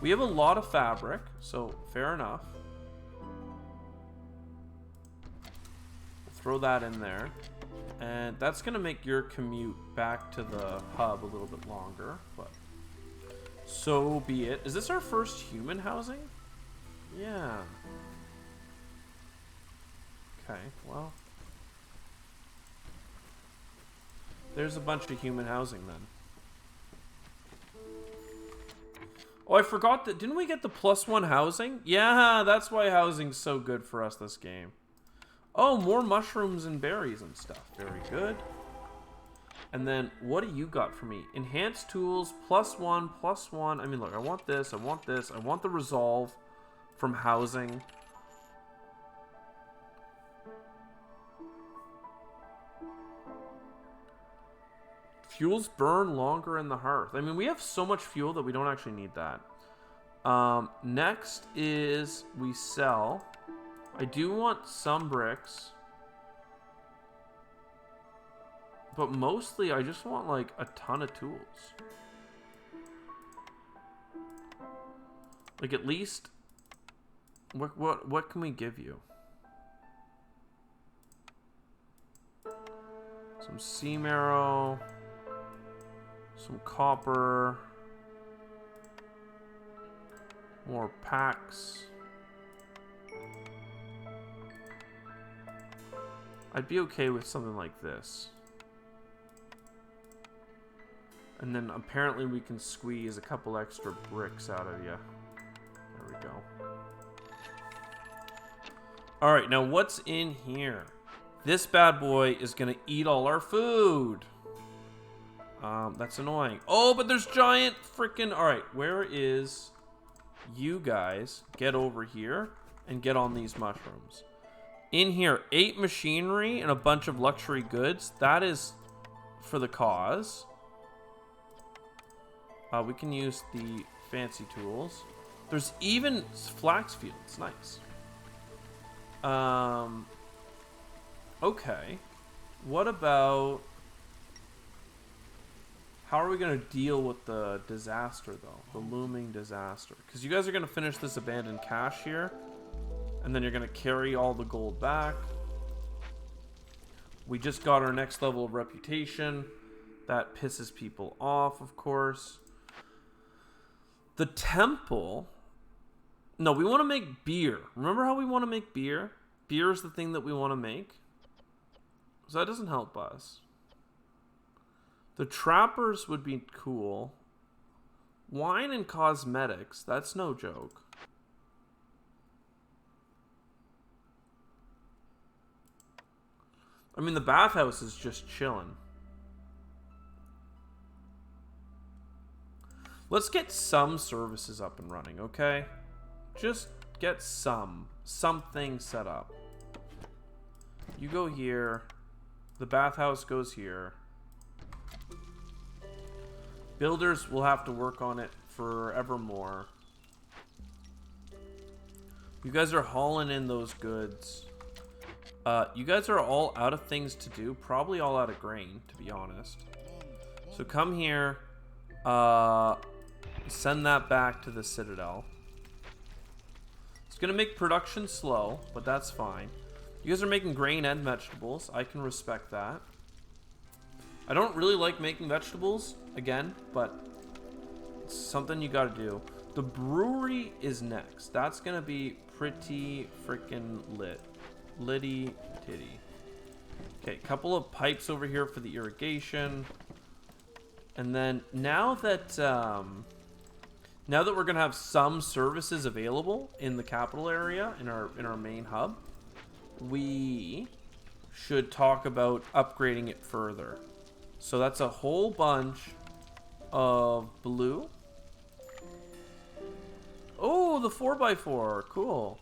We have a lot of fabric, so fair enough. We'll throw that in there. And that's going to make your commute back to the hub a little bit longer, but so be it. Is this our first human housing? Yeah. Okay, well. There's a bunch of human housing then. Oh, I forgot that. Didn't we get the +1 housing? Yeah, that's why housing's so good for us this game. Oh, more mushrooms and berries and stuff. Very good. And then, what do you got for me? Enhanced tools, +1, +1. I mean, look, I want this, I want this. I want the resolve from housing. Fuels burn longer in the hearth. I mean, we have so much fuel that we don't actually need that. Next is we sell. I do want some bricks. But mostly I just want like a ton of tools. Like at least what can we give you? Some sea marrow. Some copper. More packs. I'd be okay with something like this. And then apparently we can squeeze a couple extra bricks out of you. There we go. Alright, now what's in here? This bad boy is gonna eat all our food. That's annoying. Oh, but there's giant freaking... Alright, where is... You guys get over here and get on these mushrooms. In here, 8 machinery and a bunch of luxury goods. That is for the cause. We can use the fancy tools. There's even flax fields. Nice. Okay. What about... How are we going to deal with the disaster, though? The looming disaster. Because you guys are going to finish this abandoned cache here. And then you're going to carry all the gold back. We just got our next level of reputation. That pisses people off, of course. The temple... No, we want to make beer. Remember how we want to make beer? Beer is the thing that we want to make. So that doesn't help us. The trappers would be cool. Wine and cosmetics. That's no joke. I mean, the bathhouse is just chilling. Let's get some services up and running, okay? Just get something set up. You go here. The bathhouse goes here. Builders will have to work on it forevermore. You guys are hauling in those goods. You guys are all out of things to do. Probably all out of grain, to be honest. So come here. Send that back to the Citadel. It's going to make production slow, but that's fine. You guys are making grain and vegetables. I can respect that. I don't really like making vegetables, again, but it's something you got to do. The brewery is next. That's going to be pretty freaking lit. Litty titty. Okay, couple of pipes over here for the irrigation. And then now that we're gonna have some services available in the capital area, in our main hub, we should talk about upgrading it further. So that's a whole bunch of blue. Oh, the 4x4, cool.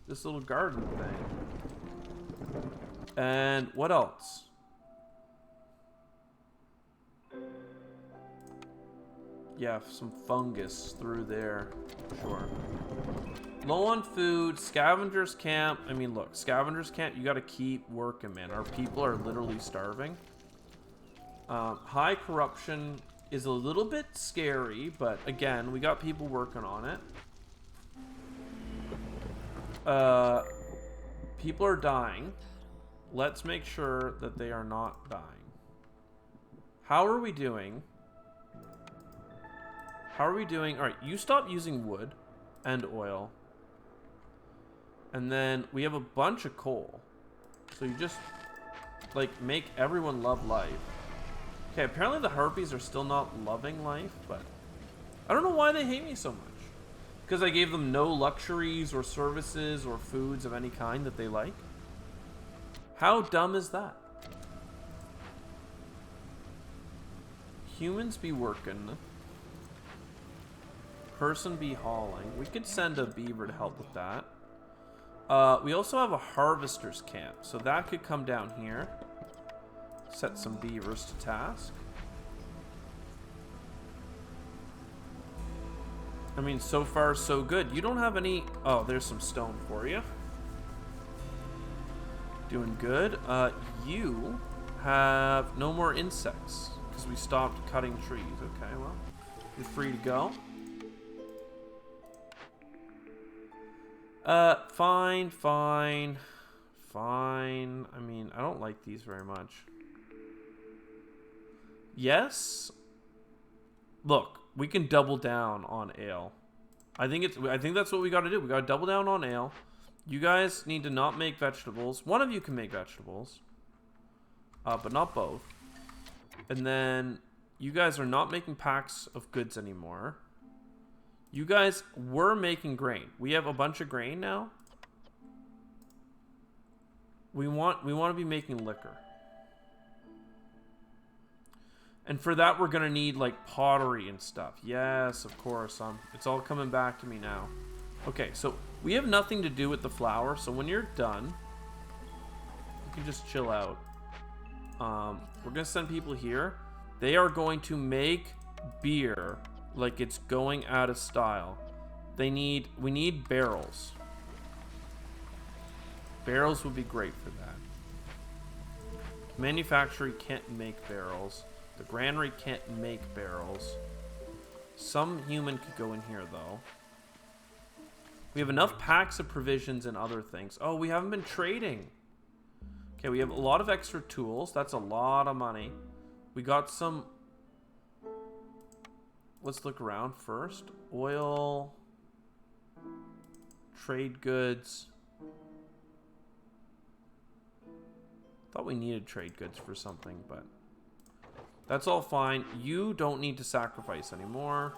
This little garden thing. And what else? Yeah, some fungus through there. Sure. Low on food. Scavengers camp. I mean, look, scavengers camp, you gotta keep working, man. Our people are literally starving. High corruption is a little bit scary, but again, we got people working on it. People are dying. Let's make sure that they are not dying. How are we doing? How are we doing? All right, you stop using wood and oil. And then we have a bunch of coal. So you just, like, make everyone love life. Okay, apparently the harpies are still not loving life, but I don't know why they hate me so much. Because I gave them no luxuries or services or foods of any kind that they like. How dumb is that? Humans be working. Person be hauling. We could send a beaver to help with that. We also have a harvester's camp, so that could come down here. Set some beavers to task. I mean, so far so good. You don't have any... Oh, there's some stone for you. Doing good. You have no more insects because we stopped cutting trees. Okay, well, you're free to go. Fine. I mean, I don't like these very much. Yes. Look, we can double down on ale. I think that's what we got to do. We got to double down on ale. You guys need to not make vegetables. One of you can make vegetables, but not both. And then you guys are not making packs of goods anymore. You guys were making grain. We have a bunch of grain now. We want to be making liquor. And for that, we're going to need, like, pottery and stuff. Yes, of course. It's all coming back to me now. Okay, so we have nothing to do with the flour. So when you're done, you can just chill out. We're going to send people here. They are going to make beer like it's going out of style. We need barrels. Barrels would be great for that. Manufacturing can't make barrels. The granary can't make barrels. Some human could go in here, though. We have enough packs of provisions and other things. Oh, we haven't been trading. Okay, we have a lot of extra tools. That's a lot of money. We got some... Let's look around first. Oil. Trade goods. Thought we needed trade goods for something, but... That's all fine. You don't need to sacrifice anymore.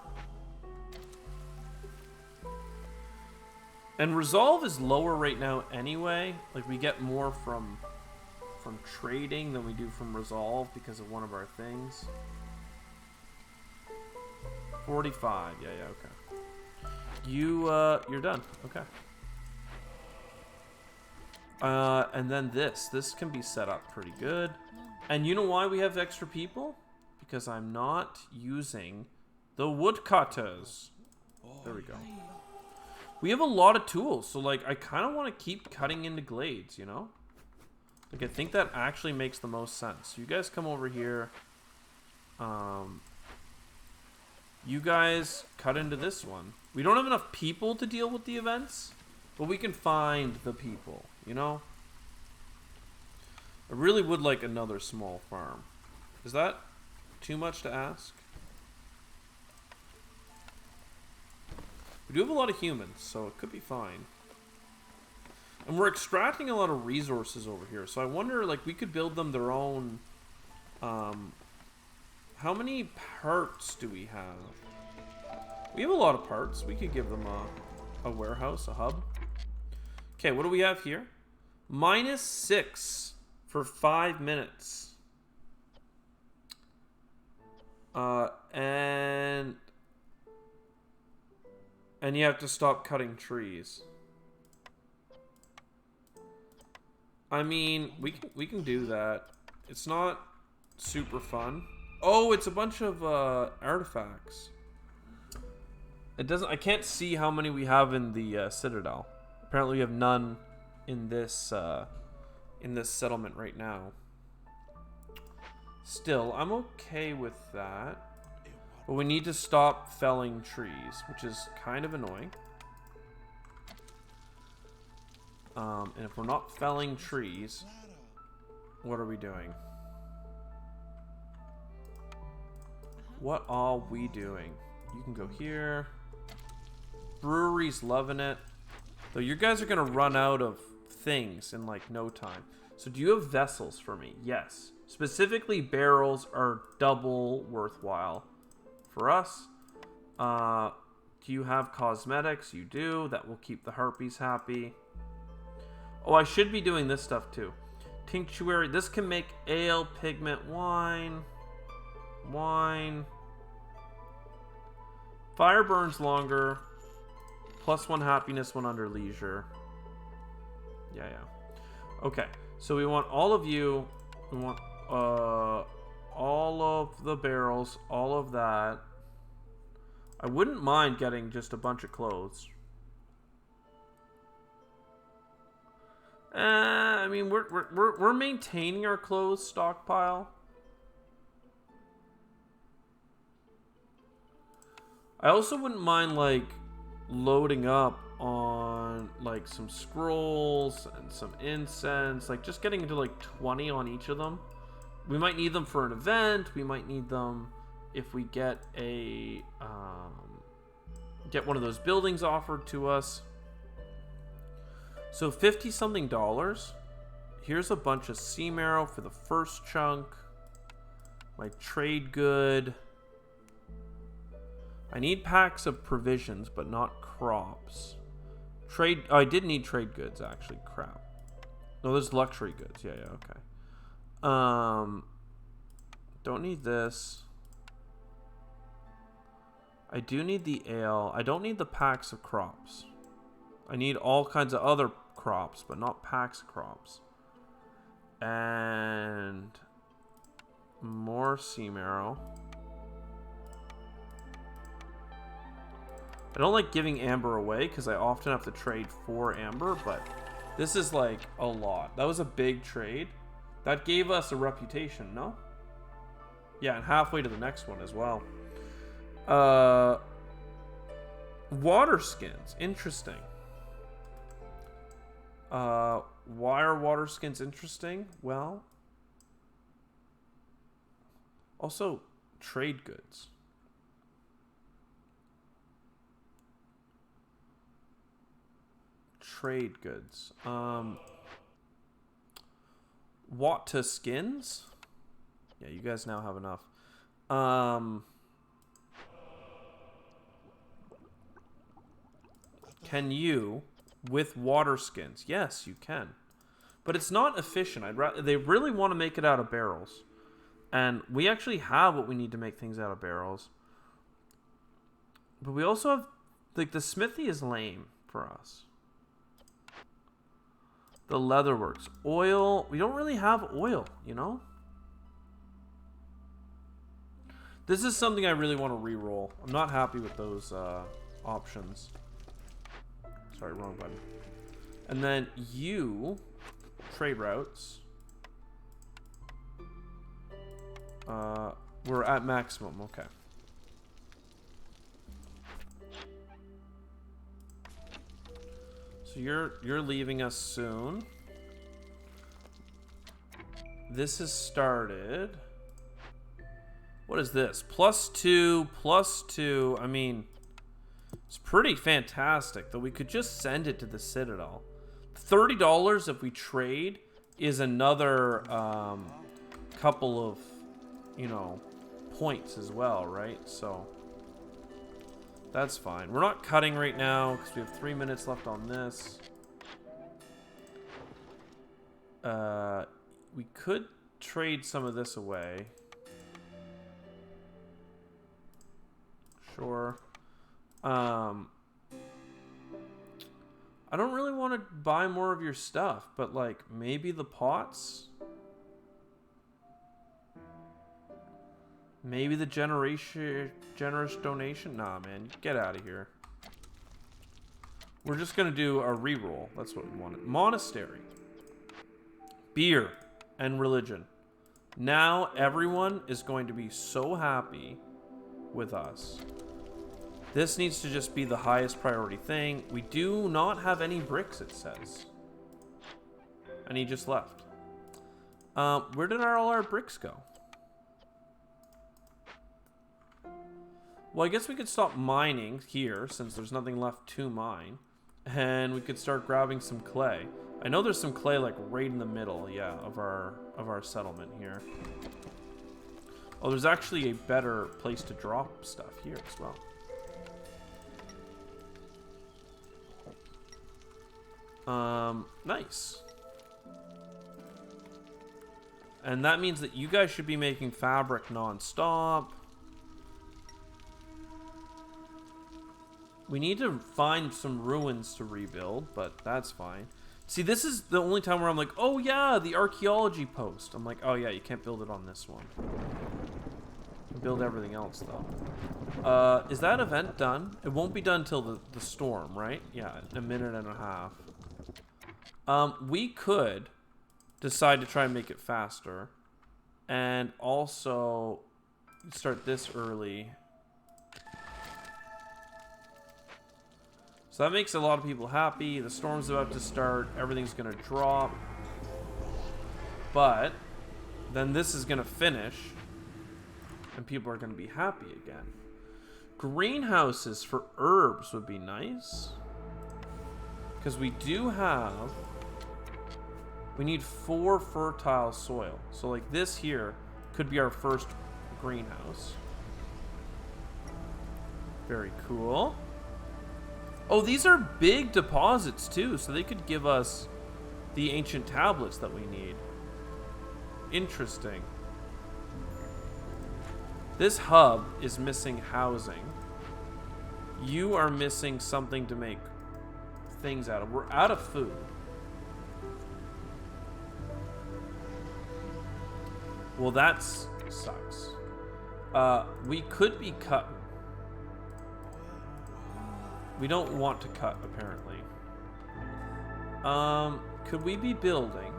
And resolve is lower right now anyway. Like, we get more from trading than we do from resolve because of one of our things. 45. Yeah, okay. You're done. Okay. And then this can be set up pretty good. And you know why we have extra people? Because I'm not using the woodcutters. There we go. We have a lot of tools, so, like, I kind of want to keep cutting into glades, you know? Like, I think that actually makes the most sense. So you guys come over here. You guys cut into this one. We don't have enough people to deal with the events, but we can find the people, you know? I really would like another small farm. Is that too much to ask? We do have a lot of humans, so it could be fine. And we're extracting a lot of resources over here, so I wonder, like, we could build them their own... how many parts do we have? We have a lot of parts. We could give them a warehouse, a hub. Okay, what do we have here? -6 for 5 minutes. And you have to stop cutting trees. I mean, we can do that. It's not super fun. Oh, it's a bunch of artifacts. It doesn't. I can't see how many we have in the Citadel. Apparently, we have none in this settlement right now. Still, I'm okay with that. But we need to stop felling trees, which is kind of annoying. And if we're not felling trees, what are we doing? What are we doing? You can go here. Brewery's loving it. Though you guys are going to run out of things in like no time. So do you have vessels for me? Yes. Specifically, barrels are double worthwhile for us. Do you have cosmetics? You do. That will keep the harpies happy. Oh, I should be doing this stuff too. Tinctuary. This can make ale, pigment, wine. Wine. Fire burns longer. +1 happiness when under leisure. Yeah. Okay. So we want all of you. We want all of the barrels. All of that. I wouldn't mind getting just a bunch of clothes. I mean, we're maintaining our clothes stockpile. I also wouldn't mind like loading up on like some scrolls and some incense, like just getting into like 20 on each of them. We might need them for an event. We might need them if we get a get one of those buildings offered to us. So 50 something dollars. Here's a bunch of sea marrow for the first chunk. My trade good. I need packs of provisions, but not crops. Trade. Oh, I did need trade goods actually. Crap. No, there's luxury goods. Yeah, okay. Don't need this. I do need the ale. I don't need the packs of crops. I need all kinds of other crops, but not packs of crops. And more sea marrow. I don't like giving amber away because I often have to trade for amber, but this is like a lot. That was a big trade. That gave us a reputation, no? Yeah, and halfway to the next one as well. Water skins. Interesting. Why are water skins interesting? Well, also trade goods. Trade goods. What to skins? Yeah, you guys now have enough. Can you with water skins? Yes, you can. But it's not efficient. They really want to make it out of barrels. And we actually have what we need to make things out of barrels. But we also have like the smithy is lame for us. The leatherworks. Oil. We don't really have oil, you know? This is something I really want to re-roll. I'm not happy with those options. Sorry, wrong button. And then you... Trade routes. We're at maximum. Okay. So you're leaving us soon. This has started. What is this? +2, +2. I mean, it's pretty fantastic that we could just send it to the Citadel. $30 if we trade is another couple of, you know, points as well, right? So that's fine. We're not cutting right now because we have 3 minutes left on this. We could trade some of this away. Sure. I don't really want to buy more of your stuff, but like maybe the pots? Maybe the generous donation? Nah, man, get out of here. We're just gonna do a reroll. That's what we wanted. Monastery. Beer and religion. Now everyone is going to be so happy with us. This needs to just be the highest priority thing. We do not have any bricks, it says. And he just left. Where did all our bricks go? Well, I guess we could stop mining here, since there's nothing left to mine. And we could start grabbing some clay. I know there's some clay, like, right in the middle, yeah, of our settlement here. Oh, there's actually a better place to drop stuff here as well. Nice. And that means that you guys should be making fabric non-stop. We need to find some ruins to rebuild, but that's fine. See, this is the only time where I'm like, oh yeah, the archaeology post. I'm like, oh yeah, you can't build it on this one. Build everything else though. Is that event done? It won't be done till the storm, right? Yeah, a minute and a half. We could decide to try and make it faster, and also start this early. So that makes a lot of people happy. The storm's about to start. Everything's gonna drop. But then this is gonna finish, and people are gonna be happy again. Greenhouses for herbs would be nice, because we do have. We need 4 fertile soil. So like this here could be our first greenhouse. Very cool. Oh, these are big deposits too, so they could give us the ancient tablets that we need. Interesting. This hub is missing housing. You are missing something to make things out of. We're out of food. Well, that sucks. We could be cutting. We don't want to cut, apparently. Could we be building?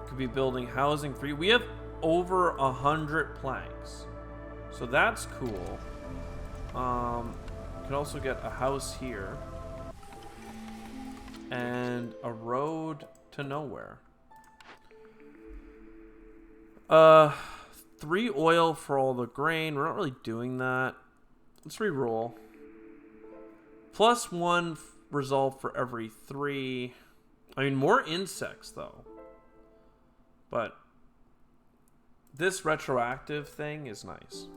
Could be building housing for you. We have over 100 planks, so that's cool. Could also get a house here and a road to nowhere. 3 oil for all the grain. We're not really doing that. Let's re-roll. +1 resolve for every 3. I mean, more insects, though. But this retroactive thing is nice.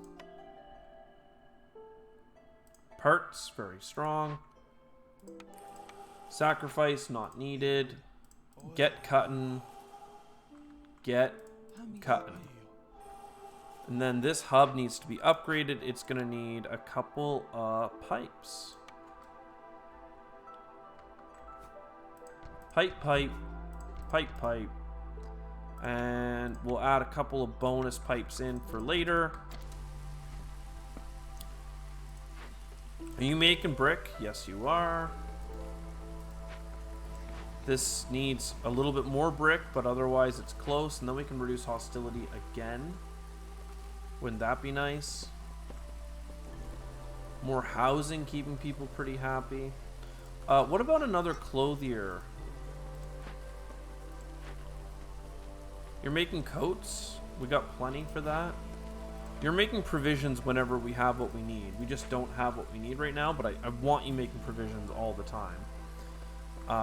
Parts, very strong. Sacrifice, not needed. Get cutting. Get cutting. And then this hub needs to be upgraded. It's going to need a couple pipes. Pipe. And we'll add a couple of bonus pipes in for later. Are you making brick? Yes, you are. This needs a little bit more brick, but otherwise it's close. And then we can reduce hostility again. Wouldn't that be nice? More housing, keeping people pretty happy. What about another clothier? You're making coats? We got plenty for that. You're making provisions whenever we have what we need. We just don't have what we need right now, but I want you making provisions all the time.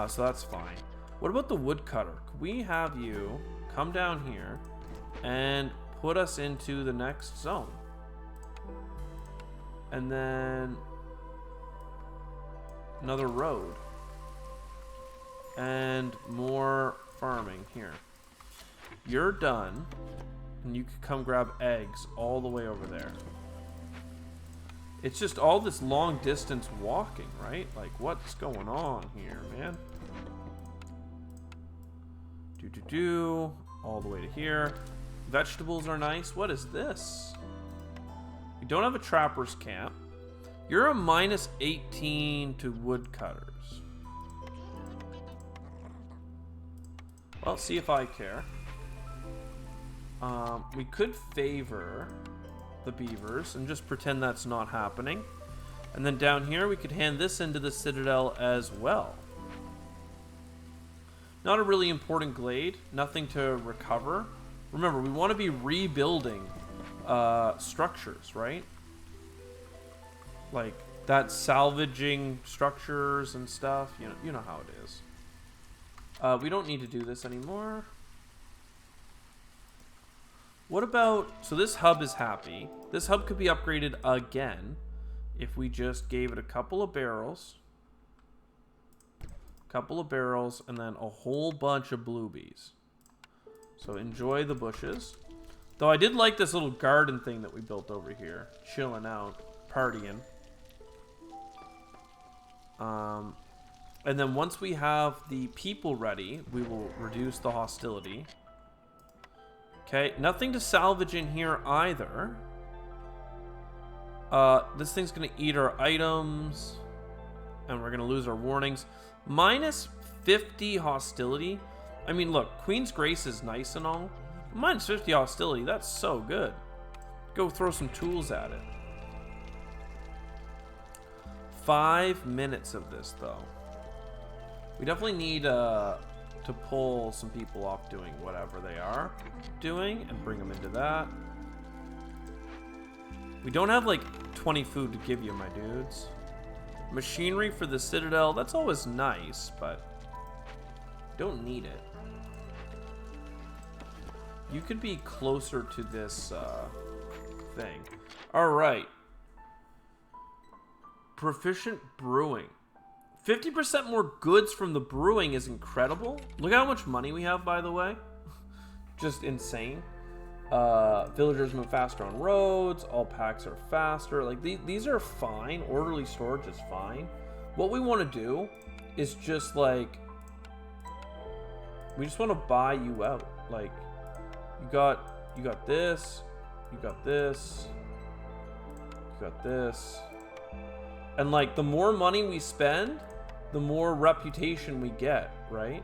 So that's fine. What about the woodcutter? Could we have you come down here and put us into the next zone? And then another road. And more farming here. You're done. And you could come grab eggs all the way over there. It's just all this long distance walking, right? Like, what's going on here, man? All the way to here. Vegetables are nice. What is this? We don't have a trapper's camp. You're a minus 18 to woodcutters. Well, see if I care. We could favor the beavers and just pretend that's not happening. And then down here, we could hand this into the citadel as well. Not a really important glade. Nothing to recover. Remember, we want to be rebuilding structures, right? Like that salvaging structures and stuff. You know how it is. We don't need to do this anymore. What about, so this hub is happy. This hub could be upgraded again if we just gave it a couple of barrels. And then a whole bunch of bluebies. So enjoy the bushes. Though I did like this little garden thing that we built over here. Chilling out, partying. And then once we have the people ready, we will reduce the hostility. Okay, nothing to salvage in here either. This thing's gonna eat our items. And we're gonna lose our warnings. Minus 50 hostility. I mean, look, Queen's Grace is nice and all. Minus 50 hostility, that's so good. Go throw some tools at it. 5 minutes of this, though. We definitely need to pull some people off doing whatever they are doing and bring them into that. We don't have like 20 food to give you, my dudes. Machinery for the citadel, that's always nice, but don't need it. You could be closer to this thing. All right. Proficient brewing. 50% more goods from the brewing is incredible. Look at how much money we have, by the way. Just insane. Villagers move faster on roads. All packs are faster. Like, these are fine. Orderly storage is fine. What we want to do is just, like... We just want to buy you out. Like, you got this. You got this. You got this. And, like, the more money we spend, the more reputation we get, right?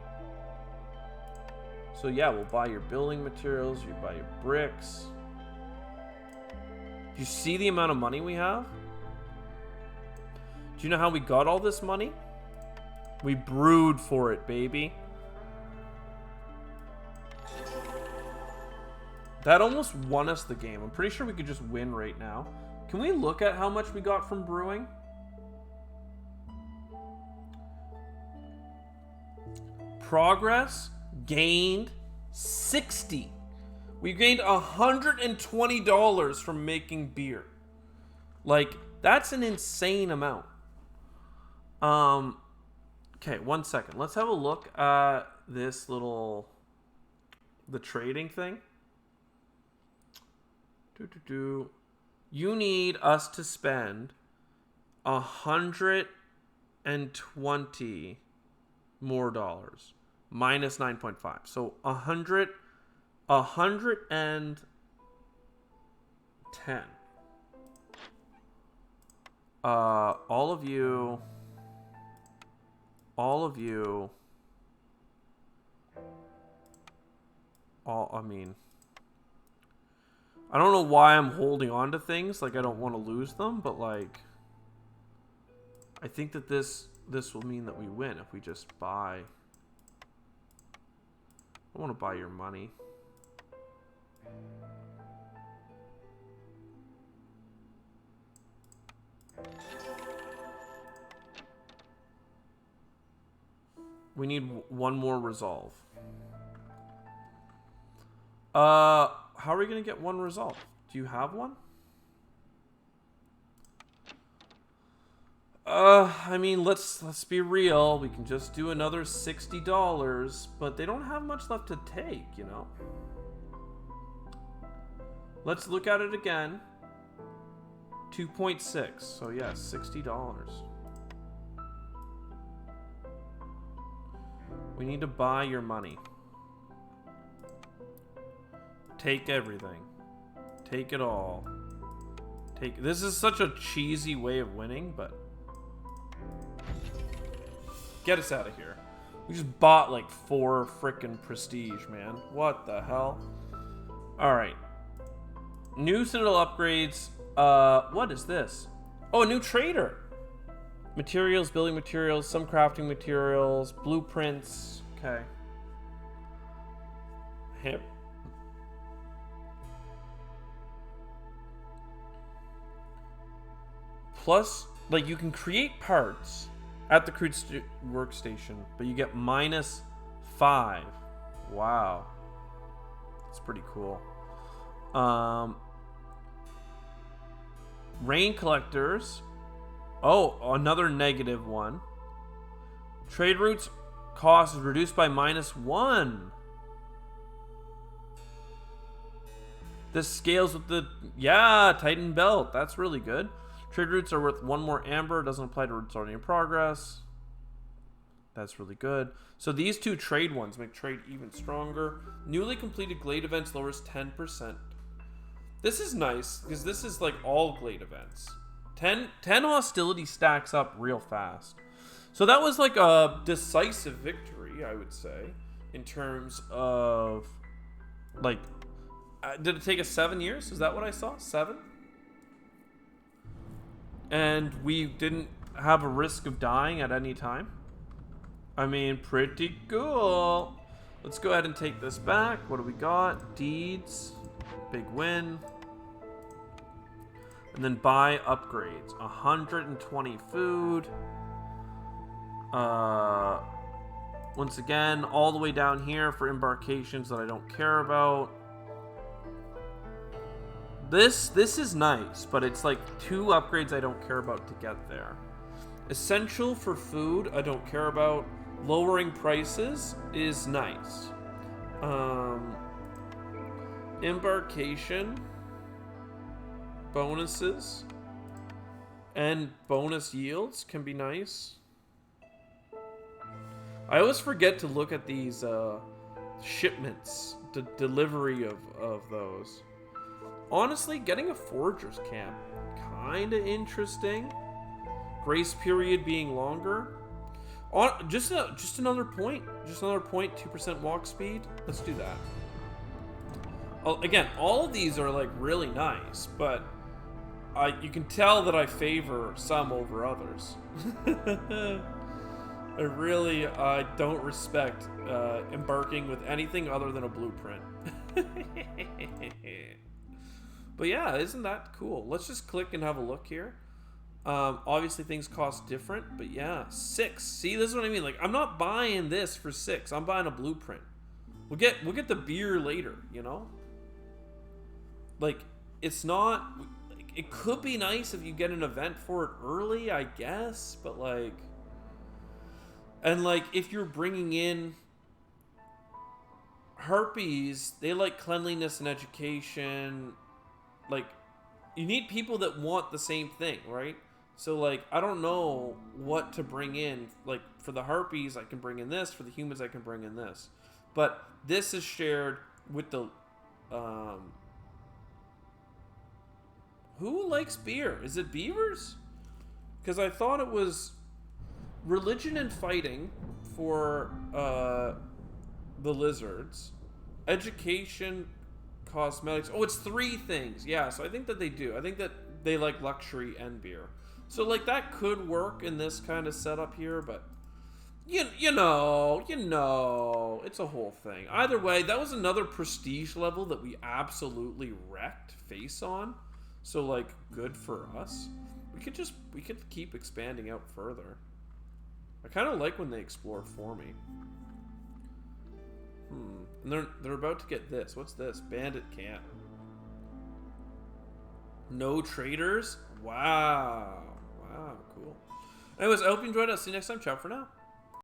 So yeah, we'll buy your building materials, you buy your bricks. Do you see the amount of money we have? Do you know how we got all this money? We brewed for it, baby. That almost won us the game. I'm pretty sure we could just win right now. Can we look at how much we got from brewing? Progress gained 60. We gained $120 from making beer. Like, that's an insane amount. Okay, 1 second. Let's have a look at this little, the trading thing. You need us to spend 120 more dollars. Minus 9.5. So 110. All of you. I mean, I don't know why I'm holding on to things. Like, I don't want to lose them, but like, I think that this will mean that we win if we just buy. I want to buy your money. We need one more resolve. How are we gonna get one resolve? Do you have one? I mean, let's be real. We can just do another $60, but they don't have much left to take, you know? Let's look at it again. 2.6. So yeah, $60. We need to buy your money. Take everything. Take it all. This is such a cheesy way of winning, but get us out of here. We just bought like 4 frickin' prestige, man. What the hell? Alright. New Citadel upgrades. What is this? Oh, a new trader. Materials, building materials, some crafting materials, blueprints. Okay. Hip. Plus, like, you can create parts at the crude workstation, but you get -5. Wow. That's pretty cool. Rain collectors. Oh, another -1. Trade routes cost is reduced by -1. This scales with the, yeah, Titan belt. That's really good. Trade routes are worth 1 more amber. Doesn't apply to routes already in progress. That's really good. So these 2 trade ones make trade even stronger. Newly completed Glade events lowers 10%. This is nice, because this is like all Glade events. 10 hostility stacks up real fast. So that was like a decisive victory, I would say, in terms of, like, did it take us 7 years? Is that what I saw? 7? And we didn't have a risk of dying at any time? I mean, pretty cool. Let's go ahead and take this back. What do we got? Deeds. Big win. And then buy upgrades. 120 food. Once again, all the way down here for embarkations that I don't care about. This is nice, but it's like 2 upgrades I don't care about to get there. Essential for food, I don't care about. Lowering prices is nice. Embarkation. Bonuses. And bonus yields can be nice. I always forget to look at these shipments, the delivery of those. Honestly, getting a forger's camp, kind of interesting. Grace period being longer. Just another point. Just another point. 2% walk speed. Let's do that. Again, all of these are like really nice, but you can tell that I favor some over others. I don't respect embarking with anything other than a blueprint. But yeah, isn't that cool? Let's just click and have a look here. Obviously things cost different, but yeah, 6. See, this is what I mean. Like, I'm not buying this for 6. I'm buying a blueprint. We'll get the beer later, you know? Like, it's not, it could be nice if you get an event for it early, I guess, but like, and like, if you're bringing in harpies, they like cleanliness and education. Like, you need people that want the same thing, right? So like, I don't know what to bring in. Like, for the harpies, I can bring in this. For the humans, I can bring in this. But this is shared with the who likes beer? Is it beavers? Because I thought it was religion and fighting for the lizards, education, cosmetics. Oh, it's 3 things. Yeah, so I think that they do. I think that they like luxury and beer. So, like, that could work in this kind of setup here, but you know, it's a whole thing. Either way, that was another prestige level that we absolutely wrecked face on. So, like, good for us. We could keep expanding out further. I kind of like when they explore for me. And they're about to get this. What's this? Bandit camp. No traders? Wow. Wow, cool. Anyways, I hope you enjoyed it. I'll see you next time. Ciao for now.